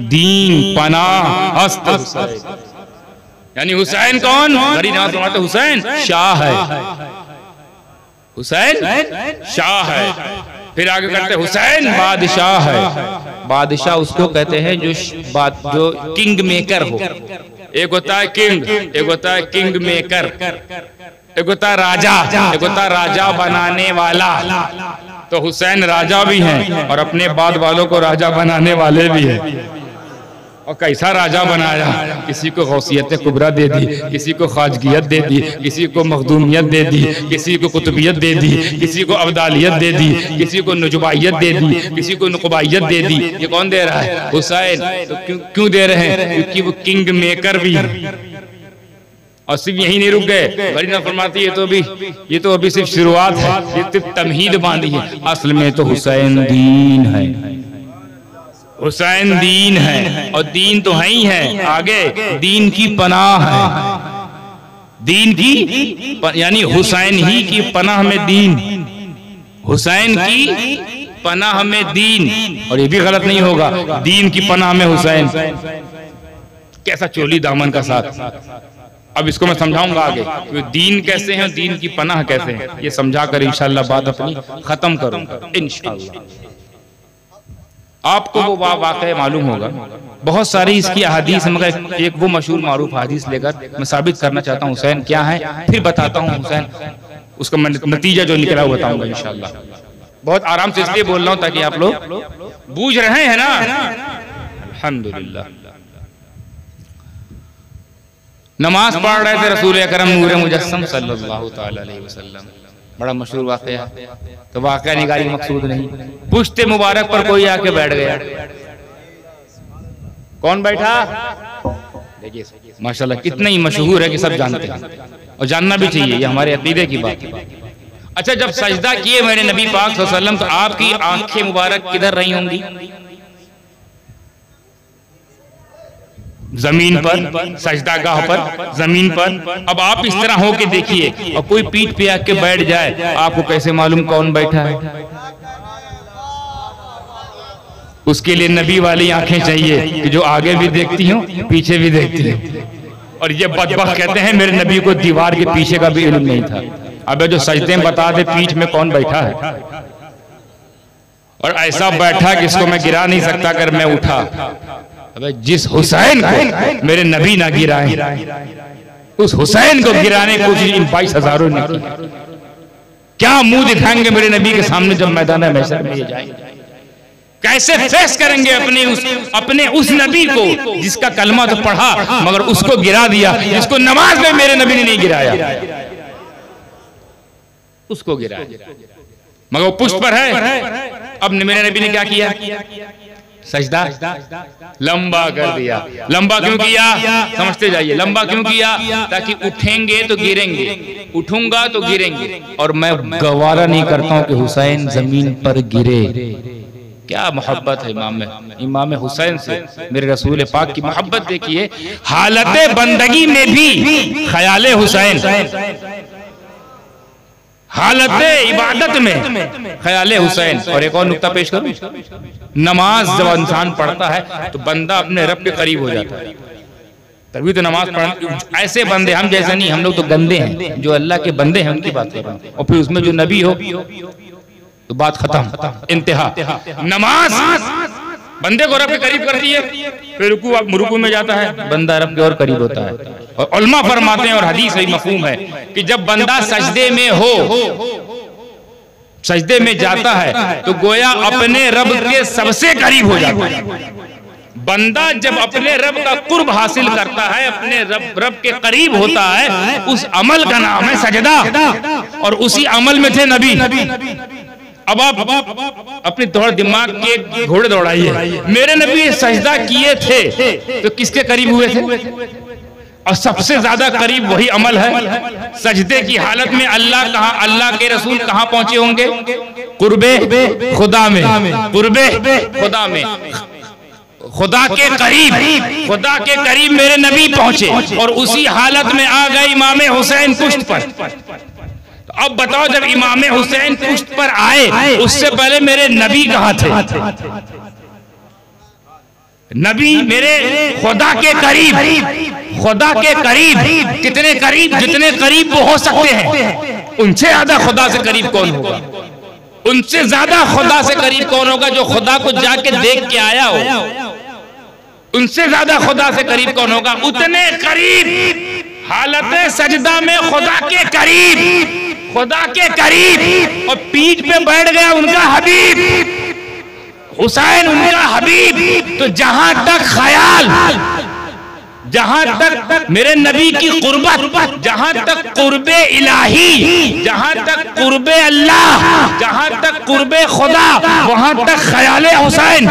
S1: दीन पनाह अस्त हुसैन। यानी हुसैन कौन? गरीब नवाज फरमाते हुसैन शाह है, हुसैन शाह है। फिर आगे करते हुसैन बादशाह है। बादशाह उसको कहते हैं जो किंग मेकर हो। एक होता है किंग, एक होता है किंग मेकर, एक होता है राजा, एक होता है राजा बनाने वाला। तो हुसैन राजा भी हैं और अपने बाद वालों को राजा बनाने वाले भी हैं। और कैसा राजा बनाया, किसी को गौसियत कुबरा दे दी, किसी को ख्वाजगियत दे दी, किसी को मखदूमियत दे दी, किसी को कुतुबियत दे दी, किसी को अब्दालियत दे दी, किसी को नुजबाइयत दे दी, किसी को नुकबाइयत दे दी। ये कौन दे रहा है? हुसैन। तो क्यों दे रहे हैं? क्योंकि वो किंग मेकर भी है। और सिर्फ यही नहीं रुक गए, गरीना फरमाती है ये तो अभी सिर्फ शुरुआत है, ये सिर्फ तमहीद बांधी है। असल में तो हुसैन दीन है, हुसैन दीन है, और दीन तो है ही है, आगे दीन की पनाह है, दीन की यानी हुसैन ही की पनाह में दीन, हुसैन की पनाह में दीन। और ये भी गलत नहीं होगा, दीन की पनाह में हुसैन। कैसा चोली दामन का साथ। अब इसको मैं समझाऊंगा आगे कि दीन कैसे है, दीन की पनाह कैसे है, ये समझा कर इंशाअल्लाह बात अपनी खत्म करूंगा इंशाअल्लाह। आपको वो वाक़या मालूम होगा, बहुत सारी इसकी अहादीस, मगर एक वो मशहूर मारूफ हदीस लेकर मैं साबित करना चाहता हूँ हुसैन क्या है, फिर बताता हूँ हुसैन, उसका नतीजा जो निकला वो बताऊंगा इंशाअल्लाह। बहुत आराम से इसलिए बोल रहा हूँ ताकि आप लोग बूझ रहे हैं ना। अल्हम्दुलिल्लाह। नमाज पढ़ रहे थे रसूल अकरम नूर मुजस्सम सल्लल्लाहु ताला अलैहि वसल्लम, बड़ा मशहूर वाक़या। तो वाक़या निगारी मकसूद नहीं, पुश्ते मुबारक पर कोई आके बैठ गया। कौन बैठा? देखिए माशाल्लाह कितना ही मशहूर है कि सब जानते हैं और जानना भी चाहिए, ये हमारे अकीदे की बात है। अच्छा, जब सजदा किए मेरे नबी पाक सल्लल्लाहु अलैहि वसल्लम तो आपकी आंखें मुबारक किधर रही होंगी? जमीन पर, सजदागाह पर, जमीन पर। अब आप इस तरह होके देखिए और कोई पीठ पे आके बैठ जाए, आपको कैसे मालूम कौन बैठा है? उसके लिए नबी वाली आंखें चाहिए कि जो आगे भी देखती हूँ पीछे भी देखती हूँ। और ये बदबख्त कहते हैं मेरे नबी को दीवार के पीछे का भी इल्म नहीं था। अब जो सजदे में बता दे पीठ में कौन बैठा है, और ऐसा बैठा कि इसको मैं गिरा नहीं सकता अगर मैं उठा। अबे जिस हुसैन को मेरे नबी ना गिराए, उस हुसैन को गिराने की कोशिश इन 22,000 ने की। क्या मुंह दिखाएंगे मेरे नबी के सामने जब मैदान महशर में ये जाएंगे? कैसे फेस करेंगे अपने उस नबी को जिसका कलमा तो पढ़ा मगर उसको गिरा दिया, जिसको नमाज में मेरे नबी ने नहीं गिराया, उसको गिराया मगर वो पुष्ट पर है। अब मेरे नबी ने क्या किया? सजदा लंबा कर दिया। लंबा क्यों किया? समझते जाइए। लंबा क्यों किया? ताकि उठेंगे तो गिरेंगे, उठूंगा तो गिरेंगे, और मैं गवारा नहीं करता हूं कि हुसैन जमीन पर गिरे। क्या मोहब्बत है इमाम हुसैन से, मेरे रसूल पाक की मोहब्बत देखिए। हालत बंदगी में भी ख्याल हुसैन, हालत इबादत में ख्याल हुसैन। और एक और नुक्ता पेश करूं, नमाज जब इंसान पढ़ता है तो बंदा अपने रब के करीब हो जाता है, तभी तो नमाज पढ़। ऐसे बंदे हम जैसे नहीं, हम लोग तो गंदे हैं, जो अल्लाह के बंदे हैं उनकी बात कर रहा हूं। और फिर उसमें जो नबी हो तो बात खत्म, इंतहा। नमाज बंदे को रब के करीब करती है, फिर रुकू में जाता है, बंदा रब के और करीब होता है। और उलमा फरमाते हैं और हदीस में मफहूम है कि जब बंदा सजदे में हो, सजदे में जाता है तो गोया अपने रब के सबसे करीब हो जाता है। बंदा जब अपने रब का कुर्ब हासिल करता है, अपने रब के करीब होता है, उस अमल का नाम है सजदा। और उसी अमल में थे नबी। अब आप अपने थोड़ा दिमाग के घोड़े दौड़ाइए। मेरे नबी सजदा किए थे तो किसके करीब हुए थे? और सबसे ज्यादा करीब वही अमल है। सजदे की हालत में अल्लाह के रसूल कहां पहुंचे होंगे? कुर्बे खुदा में, कुर्बे खुदा में, खुदा के करीब मेरे नबी पहुंचे। और उसी हालत में आ गए इमाम हुसैन पुश्त पर। अब बताओ, जब इमाम हुसैन पुश्त पर आए उससे पहले मेरे नबी कहां थे? नबी मेरे खुदा के करीब, खुदा के करीब, कितने करीब? जितने करीब वो हो सकते हैं। उनसे ज्यादा खुदा से करीब कौन होगा? उनसे ज्यादा खुदा से करीब कौन होगा जो खुदा को जाके देख के आया हो? उनसे ज्यादा खुदा से करीब कौन होगा? उतने करीब हालत सजदा में खुदा के करीब, खुदा के करीब। और पीठ पे बैठ गया उनका हबीब हुसैन, उनका हबीब। तो जहां तक ख्याल, जहां तक मेरे नबी की कुर्बत, जहां तक कुर्बे इलाही, जहां तक कुर्बे अल्लाह, जहां तक कुर्बे खुदा, वहां तक ख्याले हुसैन,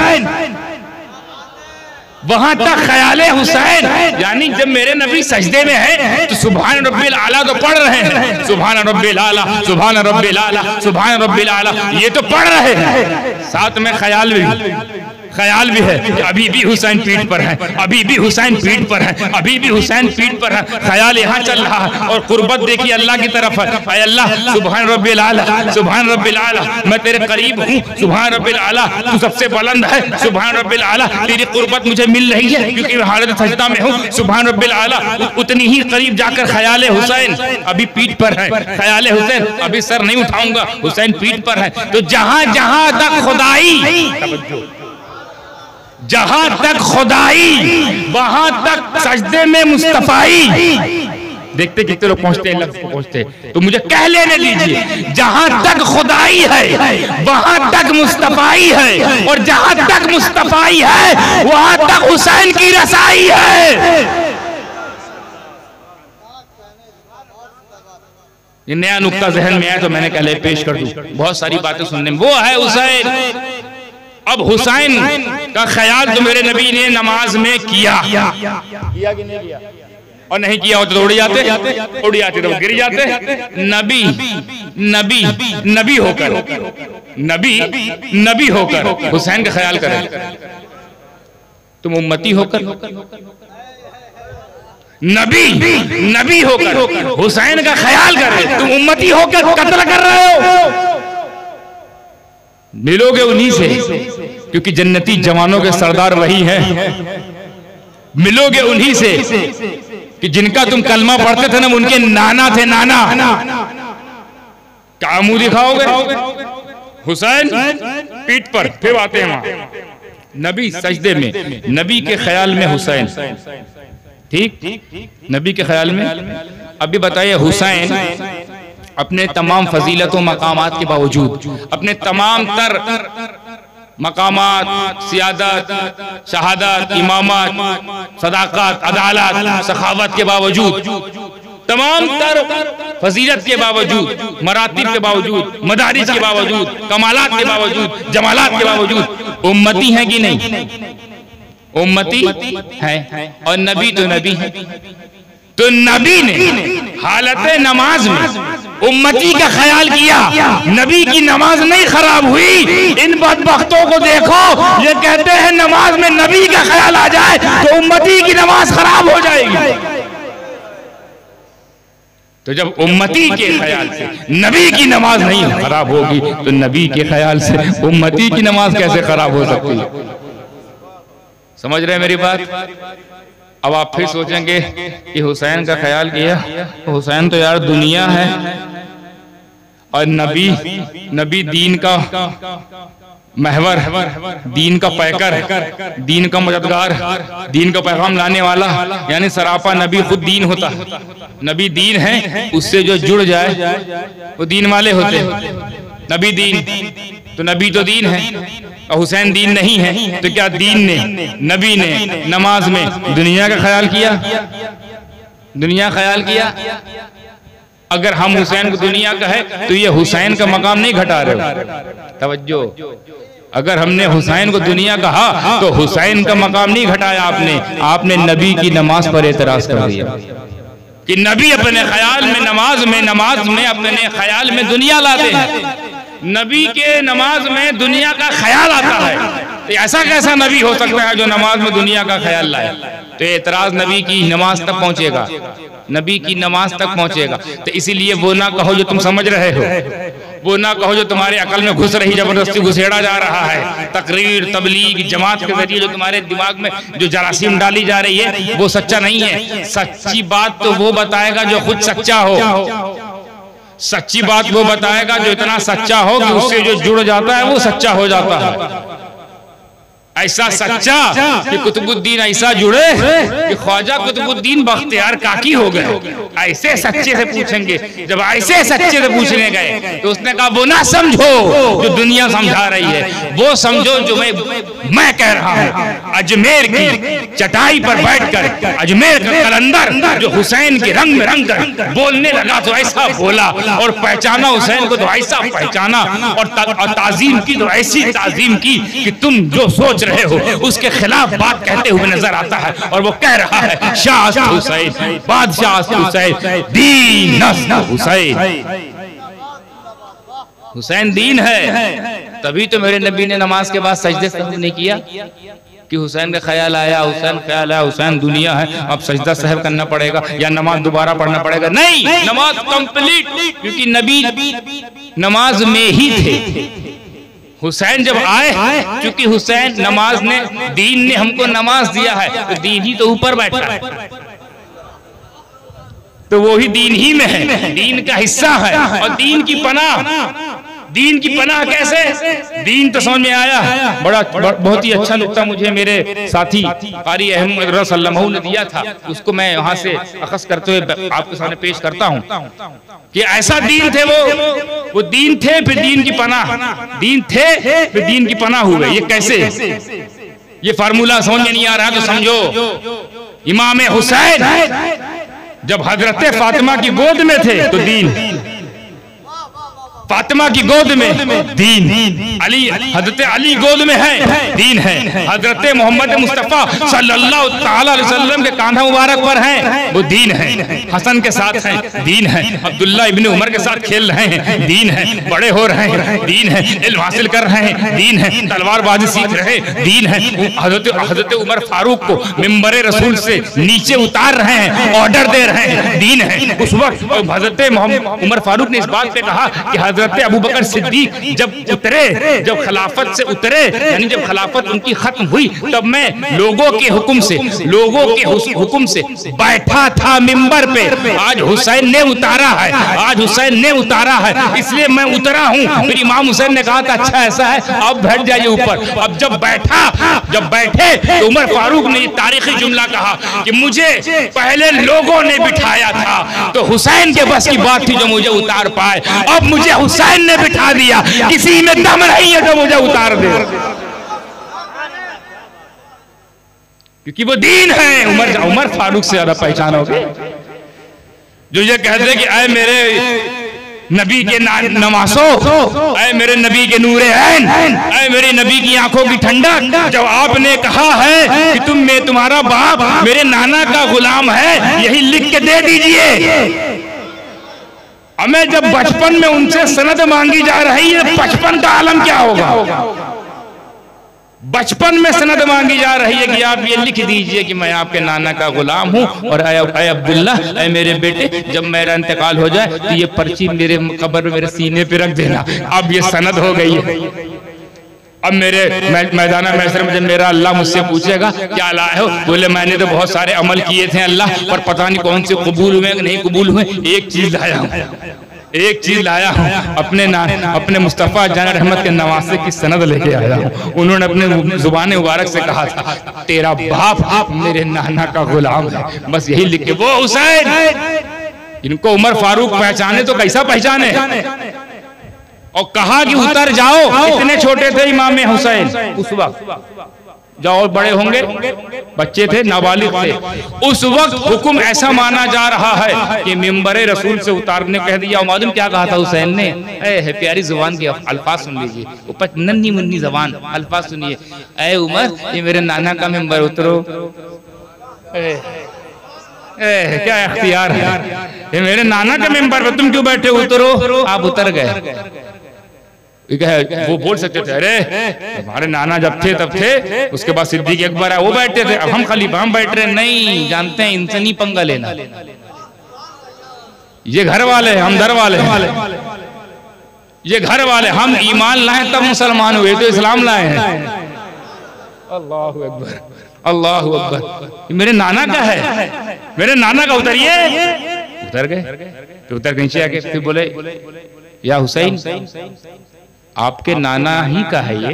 S1: वहां तक ख्याले हुसैन। यानी जब मेरे नबी सजदे में है तो सुभान रब्बिल आला तो पढ़ रहे हैं, सुभान रब्बिल आला, सुभान रब्बिल आला, सुभान रब्बिल आला, ये तो पढ़ रहे हैं। साथ में ख्याल भी है कि अभी भी हुसैन पीठ पर है, अभी भी हुसैन पीठ पर है, अभी भी हुसैन पीठ पर है। ख्याल यहाँ चल रहा है और कुर्बत देखिए अल्लाह की तरफ है। ऐ अल्लाह सुभान रब्बिल आला, सुभान रब्बिल आला, मैं तेरे करीब हूँ, सुभान रब्बिल आला, तू सबसे बुलंद है, सुभान रब्बिल आला, तेरी कुर्बत मुझे मिल रही है क्योंकि मैं हालत सजदा में हूँ, सुभान रब्बिल आला। उतनी ही करीब जाकर ख्याल हुसैन अभी पीठ पर है, ख्याल हुसैन अभी सर नहीं उठाऊंगा, हुसैन पीठ पर है। तो जहां जहां तक खुदाई, जहां तक खुदाई वहां तक सजदे में मुस्तफाई। देखते कितने लोग पहुंचते हैं, लफ्ज़ पहुंचते। तो मुझे कह लेने दीजिए, जहां तक खुदाई है वहां तक मुस्तफाई है, और जहां तक मुस्तफाई है वहां तक हुसैन की रसाई है। ये नया नुक्ता जहन में आया तो मैंने कहले पेश कर दूं, बहुत सारी बातें सुनने में। वो है हुसैन। अब हुसैन का ख्याल तो मेरे नबी ने नमाज में किया कि नहीं किया? और नहीं किया हो तो उड़ जाते तो गिर जाते। नबी नबी नबी होकर नबी होकर हुसैन का ख्याल करें, तुम उम्मती होकर नबी होकर हुसैन का ख्याल कर रहे, तुम उम्मती होकर कत्ल कर रहे हो। मिलोगे उन्हीं से, क्योंकि जन्नती जवानों के सरदार वही हैं। मिलोगे उन्हीं से कि जिनका तुम कलमा पढ़ते थे ना, उनके नाना थे, नाना। क्या मुंह दिखाओगे? हुसैन पीठ पर, फिर आते हैं वहां नबी सजदे में, नबी के ख्याल में हुसैन, ठीक, नबी के ख्याल में। अभी बताइए, हुसैन अपने तमाम फजीलतों मकामात के बावजूद, अपने तमाम तर मकामात, सियादत, शहादत, इमामत, सदाकत, अदालत, सखावत के बावजूद, तमाम तर फजीलत के बावजूद, मरातिब के बावजूद, मदारिज के बावजूद, कमालात के बावजूद, जमालात के बावजूद उम्मती है कि नहीं? उम्मती है। और नबी तो नबी है। तो नबी ने हालत नमाज में उम्मती का ख्याल किया, नबी की नमाज नहीं खराब हुई। इन बदबख्तों को देखो, ये कहते हैं नमाज में नबी का ख्याल आ जाए तो उम्मती की नमाज खराब हो जाएगी। तो जब उम्मती के ख्याल से नबी की नमाज नहीं खराब होगी, तो नबी के ख्याल से उम्मती की नमाज कैसे खराब हो सकती है? समझ रहे हैं मेरी बात? अब आप फिर सोचेंगे कि हुसैन का ख्याल किया, हुसैन तो यार दुनिया है, और नबी दीन का महवर, दीन का पैकर, दीन का मददगार, दीन का पैगाम लाने वाला, यानी सरापा नबी खुद दीन होता। नबी दीन है, उससे जो जुड़ जाए वो दीन वाले होते हैं। नबी दीन तो नबी तो दीन है, और हुसैन दीन नहीं है, तो क्या दीन ने, नबी ने नमाज में दुनिया का ख्याल किया? दुनिया ख्याल किया? अगर हम हुसैन को दुनिया का है तो ये हुसैन का मकाम नहीं घटा रहे हो। तवज्जो, अगर हमने हुसैन को दुनिया कहा तो हुसैन का मकाम नहीं घटाया आपने नबी की नमाज पर एतराज कर दिया कि नबी अपने ख्याल में नमाज में अपने ख्याल में दुनिया लाते हैं। नबी के नमाज में दुनिया का ख्याल आता है, तो ऐसा कैसा नबी हो सकता है जो नमाज में दुनिया का ख्याल लाए? तो एतराज नबी की नमाज तक पहुंचेगा, नबी की नमाज तक पहुंचेगा। तो इसीलिए वो ना कहो जो तुम समझ रहे हो, वो ना कहो जो तुम्हारे अकल में घुस रही, जबरदस्ती घुसेड़ा जा रहा है। तकरीर, तबलीग, जमात के जरिए जो तुम्हारे दिमाग में जो जरासीम डाली जा रही है, वो सच्चा नहीं है। सच्ची बात तो वो बताएगा जो खुद सच्चा हो। सच्ची बात वो बताएगा जो इतना सच्चा हो कि उससे जो जुड़ जाता है वो सच्चा हो जाता है। ऐसा सच्चा कि कुतुबुद्दीन ऐसा जुड़े कि ख्वाजा कुतुबुद्दीन बख्तियार काकी हो गए। ऐसे सच्चे से पूछेंगे। जब ऐसे सच्चे से पूछने गए तो उसने कहा वो ना समझो जो दुनिया समझा रही है, वो समझो जो मैं कह रहा हूँ। अजमेर की चटाई पर बैठकर अजमेर का कलंदर जो हुसैन के रंग में रंग कर बोलने लगा तो ऐसा बोला, और पहचाना हुसैन को तो ऐसा पहचाना, और ताजीम की तो ऐसी ताजीम की कि तुम जो सोच रहे हो उसके खिलाफ बात कहते हुए नजर आता है। और वो कह रहा है शाह हुसैन, बादशाह हुसैन, दीन हुसैन, हुसैन दीन है। तभी तो मेरे नबी ने नमाज के बाद सजदे सहव नहीं किया कि हुसैन का ख्याल आया, हुसैन दुनिया है, अब सजदा सहव करना पड़ेगा या नमाज दोबारा पढ़ना पड़ेगा। नहीं, नमाज कंप्लीट, क्योंकि नबी नमाज में ही थे। हुसैन जब आए, क्योंकि हुसैन नमाज ने, दीन ने हमको नमाज दिया है, तो दीन ही तो ऊपर बैठा है, तो वो ही दीन ही में है, दीन का हिस्सा है। और दीन की पनाह कैसे? दीन तो समझ में आया। बहुत ही अच्छा नुक्ता मुझे मेरे साथी कारी अहमद रज़ियल्लाहु ने दिया था, उसको मैं वहां से अखज़ करते हुए आपके सामने पेश करता हूँ कि ऐसा दीन थे वो दीन थे, फिर दीन की पनाह, दीन थे फिर दीन की पनाह हुए। ये कैसे? ये फार्मूला समझ में नहीं आ रहा तो समझो। इमाम हुसैन जब हजरत फातिमा की गोद में थे तो दीन, फातिमा की गोद में दीन, अली हजरत अली गोद में है दीन है, हजरत मोहम्मद मुस्तफ़ा सल्लल्लाहु तआला अलैहि वसल्लम के कांधा मुबारक पर है वो दीन है, हसन के साथ है दीन है, अब्दुल्ला इब्न उमर के साथ खेल रहे हैं दीन है, बड़े हो रहे हैं दीन है, इल्म हासिल कर रहे हैं दीन है, तलवारबाजी सीख रहे हैं दीन है, हजरत उमर फारूक को मिंबरे रसूल से नीचे उतार रहे हैं, ऑर्डर दे रहे हैं दीन है। उस वक्त हजरत उमर फारूक ने इस बात पे कहा कि हजरत अबू बकर सिद्दीक जब उतरे, जब खिलाफत से उतरे, यानी जब खिलाफत उनकी खत्म हुई, तब मैं लोगों के हुक्म से बैठा था मिंबर पे। आज हुसैन ने उतारा है, आज हुसैन ने उतारा है, इसलिए मैं उतरा हूं। फिर इमाम हुसैन ने कहा था अच्छा ऐसा है, अब बैठ जाइए ऊपर। अब जब बैठे तो उमर फारूक ने ये तारीखी जुमला कहा कि मुझे पहले लोगों ने बिठाया था तो हुसैन के बस की बात थी जो मुझे उतार पाए, अब मुझे हुसैन ने बिठा दिया, किसी में दम नहीं है जो मुझे उतार दे, क्योंकि वो दीन है। उमर फारूक से ज्यादा पहचानोगे जो ये कहते कि ऐ मेरे नबी के नमासो, ऐ मेरे नबी के नूरे ऐन, ऐ मेरे नबी की आंखों की ठंडक, जब आपने कहा है कि तुम्हारा बाप मेरे नाना का गुलाम है, यही लिख के दे दीजिए। हमें जब बचपन में उनसे सनद मांगी जा रही है, बचपन का आलम क्या होगा? बचपन में सनद मांगी जा रही है कि आप ये लिख दीजिए कि मैं आपके नाना का गुलाम हूं, और ऐ अब्दुल्ला, ऐ मेरे बेटे, जब मेरा इंतकाल हो जाए तो ये पर्ची मेरे कब्र में मेरे सीने पे रख देना। अब ये सनद हो गई है। अब मेरे मैदान महशर में जब मेरा अल्लाह मुझसे पूछेगा क्या लाए हो, बोले मैंने तो बहुत सारे अमल किए थे अल्लाह, पर पता नहीं कौन से कबूल हुए कि नहीं कबूल हुए, एक चीज लाया हूँ, अपने मुस्तफ़ा जान रहमत के नवासे की सनद लेके आया हूँ। उन्होंने अपने जुबान मुबारक से कहा था तेरा बाप मेरे नाना का गुलाम है, बस यही लिख के। वो हुसैन, इनको उमर फारूक पहचाने तो कैसा पहचाने, और कहा कि उतर जाओ। इतने छोटे थे इमाम हुसैन उस वक्त, जाओ बड़े होंगे, बच्चे थे, नाबालिग थे। उस वक्त हुक्म ऐसा माना जा रहा है कि मिंबरे रसूल से उतारने कह दिया। मालूम क्या कहा था हुसैन ने? है प्यारी जुबान के अल्फाज सुन लीजिए, नन्ही मुन्नी जबान, अल्फाज सुनिए। ऐ उमर, ये मेरे नाना का मिंबर उतरो। क्या इख्तियार है, ये मेरे नाना के मिंबर पर तुम क्यों बैठे, उतरो। आप उतर गए। वो बोल सकते थे अरे हमारे नाना जब थे तब थे, उसके बाद सिद्दीक अकबर है वो बैठे थे, अब हम खलीफा हम बैठ रहे। नहीं, जानते हैं इनसे नहीं पंगा लेना, ये घर वाले हैं, हम दर वाले हैं, ये घर वाले। हम ईमान लाए तब मुसलमान हुए, तो इस्लाम लाए हैं। अल्लाहु अकबर, अल्लाहु अकबर। मेरे नाना का है, मेरे नाना का उतरिए। उतर गए, फिर उतर नीचे आके फिर बोले या हुसैन, आपके नाना ही का है ये,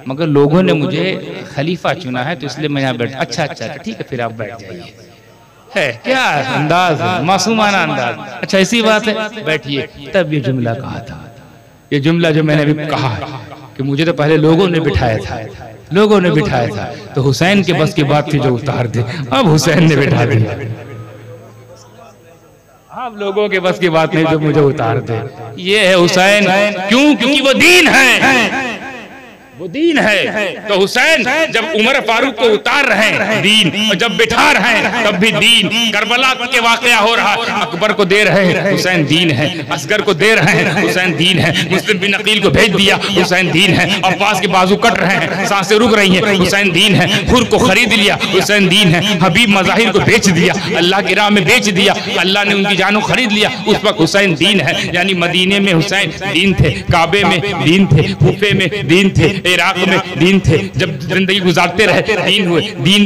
S1: मगर लोगों ने मुझे खलीफा चुना है तो इसलिए मैं यहाँ बैठ। अच्छा ठीक है, फिर आप बैठ जाइए। है क्या अंदाज, मासूमाना अंदाज। अच्छा ऐसी बात है, बैठिए। तब ये जुमला कहा था, ये जुमला जो मैंने अभी कहा कि मुझे तो पहले लोगों ने बिठाया था, लोगों ने बिठाया था, तो हुसैन के बस की बात थी जो उतार दे। अब हुसैन ने बिठा दिया। अब लोगों के बस की बात नहीं जो मुझे उतार दे। ये है हुसैन। क्यों? क्योंकि वो दीन है, वो दीन है। तो हुसैन जब उमर फारूक को उतार रहे हैं दीन, और जब बिठा रहे हैं तब भी दीन। करबला के वाकया हो रहा, अकबर को दे रहे हैं, हुसैन दीन है। असगर को दे रहे हैं, हुसैन दीन है। मुस्लिम बिन अकील को भेज दिया, हुसैन दीन है। अब्बास के बाजू कट रहे हैं, सांसें रुक रही हैं, हुसैन दीन है। हुर को खरीद लिया, हुसैन दीन है। हबीब मज़ाहिर को बेच दिया, अल्लाह की राह में बेच दिया, अल्लाह ने उनकी जानों खरीद लिया। उस वक्त हुसैन दीन है, यानी मदीने में हुसैन दीन थे, काबे में दीन थे, कूफे में दीन थे, इराक में दीन थे। जब जिंदगी गुजारते रहे दीन हुए, दीन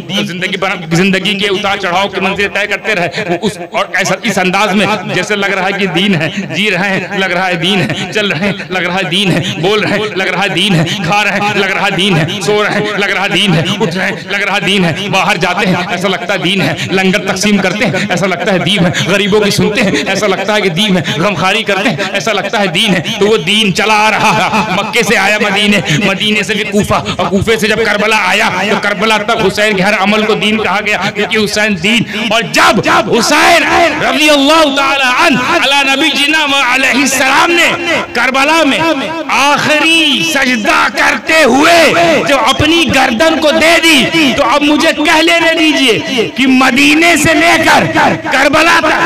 S1: जिंदगी के उतार चढ़ाव के मंजिल तय करते रहे। उस और ऐसा इस अंदाज में जैसे लग रहा है कि दीन है, जी रहे हैं लग रहा है दीन है, चल रहे हैं लग रहा है दीन है, बोल रहे हैं लग रहा है दीन है, खा रहे हैं लग रहा है दीन है, सो रहे हैं लग रहा है दीन है, उठ रहे हैं लग रहा है दीन है, बाहर जाते हैं ऐसा लगता है दीन है, लंगर तकसीम करते हैं ऐसा लगता है दीन है, गरीबों की सुनते हैं ऐसा लगता है कि दीन है, गमखारी करते हैं ऐसा लगता है दीन है। तो वो दीन चला आ रहा है, मक्के से आया मदीने, मदीने से फिर कूफा, और कूफे से जब करबला आया तो करबला तक हुसैन के हर अमल को दीन कहा गया, क्योंकि हुसैन दीन। और जब हुसैन रज़ी अल्लाह ताला अन्हु अला नबी जिना अलैहि सलाम ने करबला में आखिरी सजदा करते हुए जो अपनी गर्दन को दे दी, तो अब मुझे कह लेने दीजिए कि मदीने से लेकर करबला तक,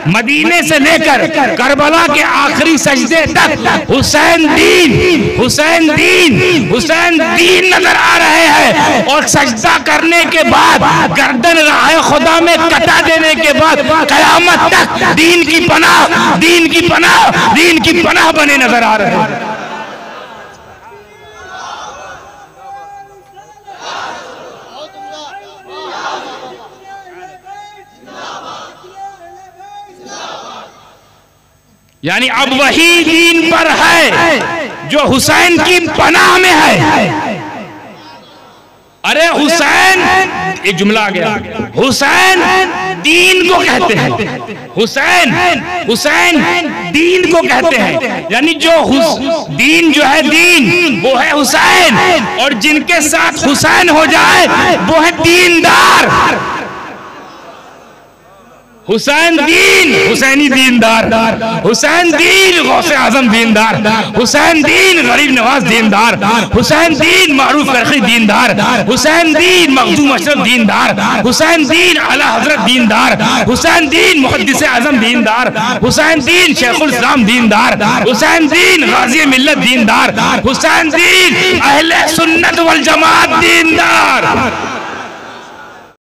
S1: मदीने से लेकर करबला के आखिरी सजदे तक हुसैन दीन, हुसैन दीन, हुसैन दीन नजर आ रहे हैं। और सजदा करने के बाद गर्दन राह खुदा में कटा देने के बाद कयामत तक दीन की पनाह, दीन की पनाह, दीन की पनाह बने नजर आ रहे हैं। यानी अब वही दीन पर है जो हुसैन की पनाह में है। अरे हुसैन, एक जुमला आ गया, हुसैन दीन को कहते हैं, हुसैन, हुसैन दीन को कहते हैं। यानी जो दीन जो है दीन वो है हुसैन, और जिनके साथ हुसैन हो जाए वो है दीनदार। हुसैन दीन, हुसैनी दीनदार, हुसैन दीन गौसे आजम दीनदार, हुसैन दीन गरीब नवाज दीनदार, हुसैन दीन मारूफ करखी दीनदार, हुसैन दीन मखदूम अशरफ दीनदार, हुसैन दीन आला हजरत दीनदार, हुसैन दीन मुहद्दिस आजम दीनदार, हुसैन दीन शेखुल इस्लाम दीनदार, हुसैन दीन गाजी मिल्लत दीनदार, हुसैन दीन अहले सुन्नत वल जमात दीनदार।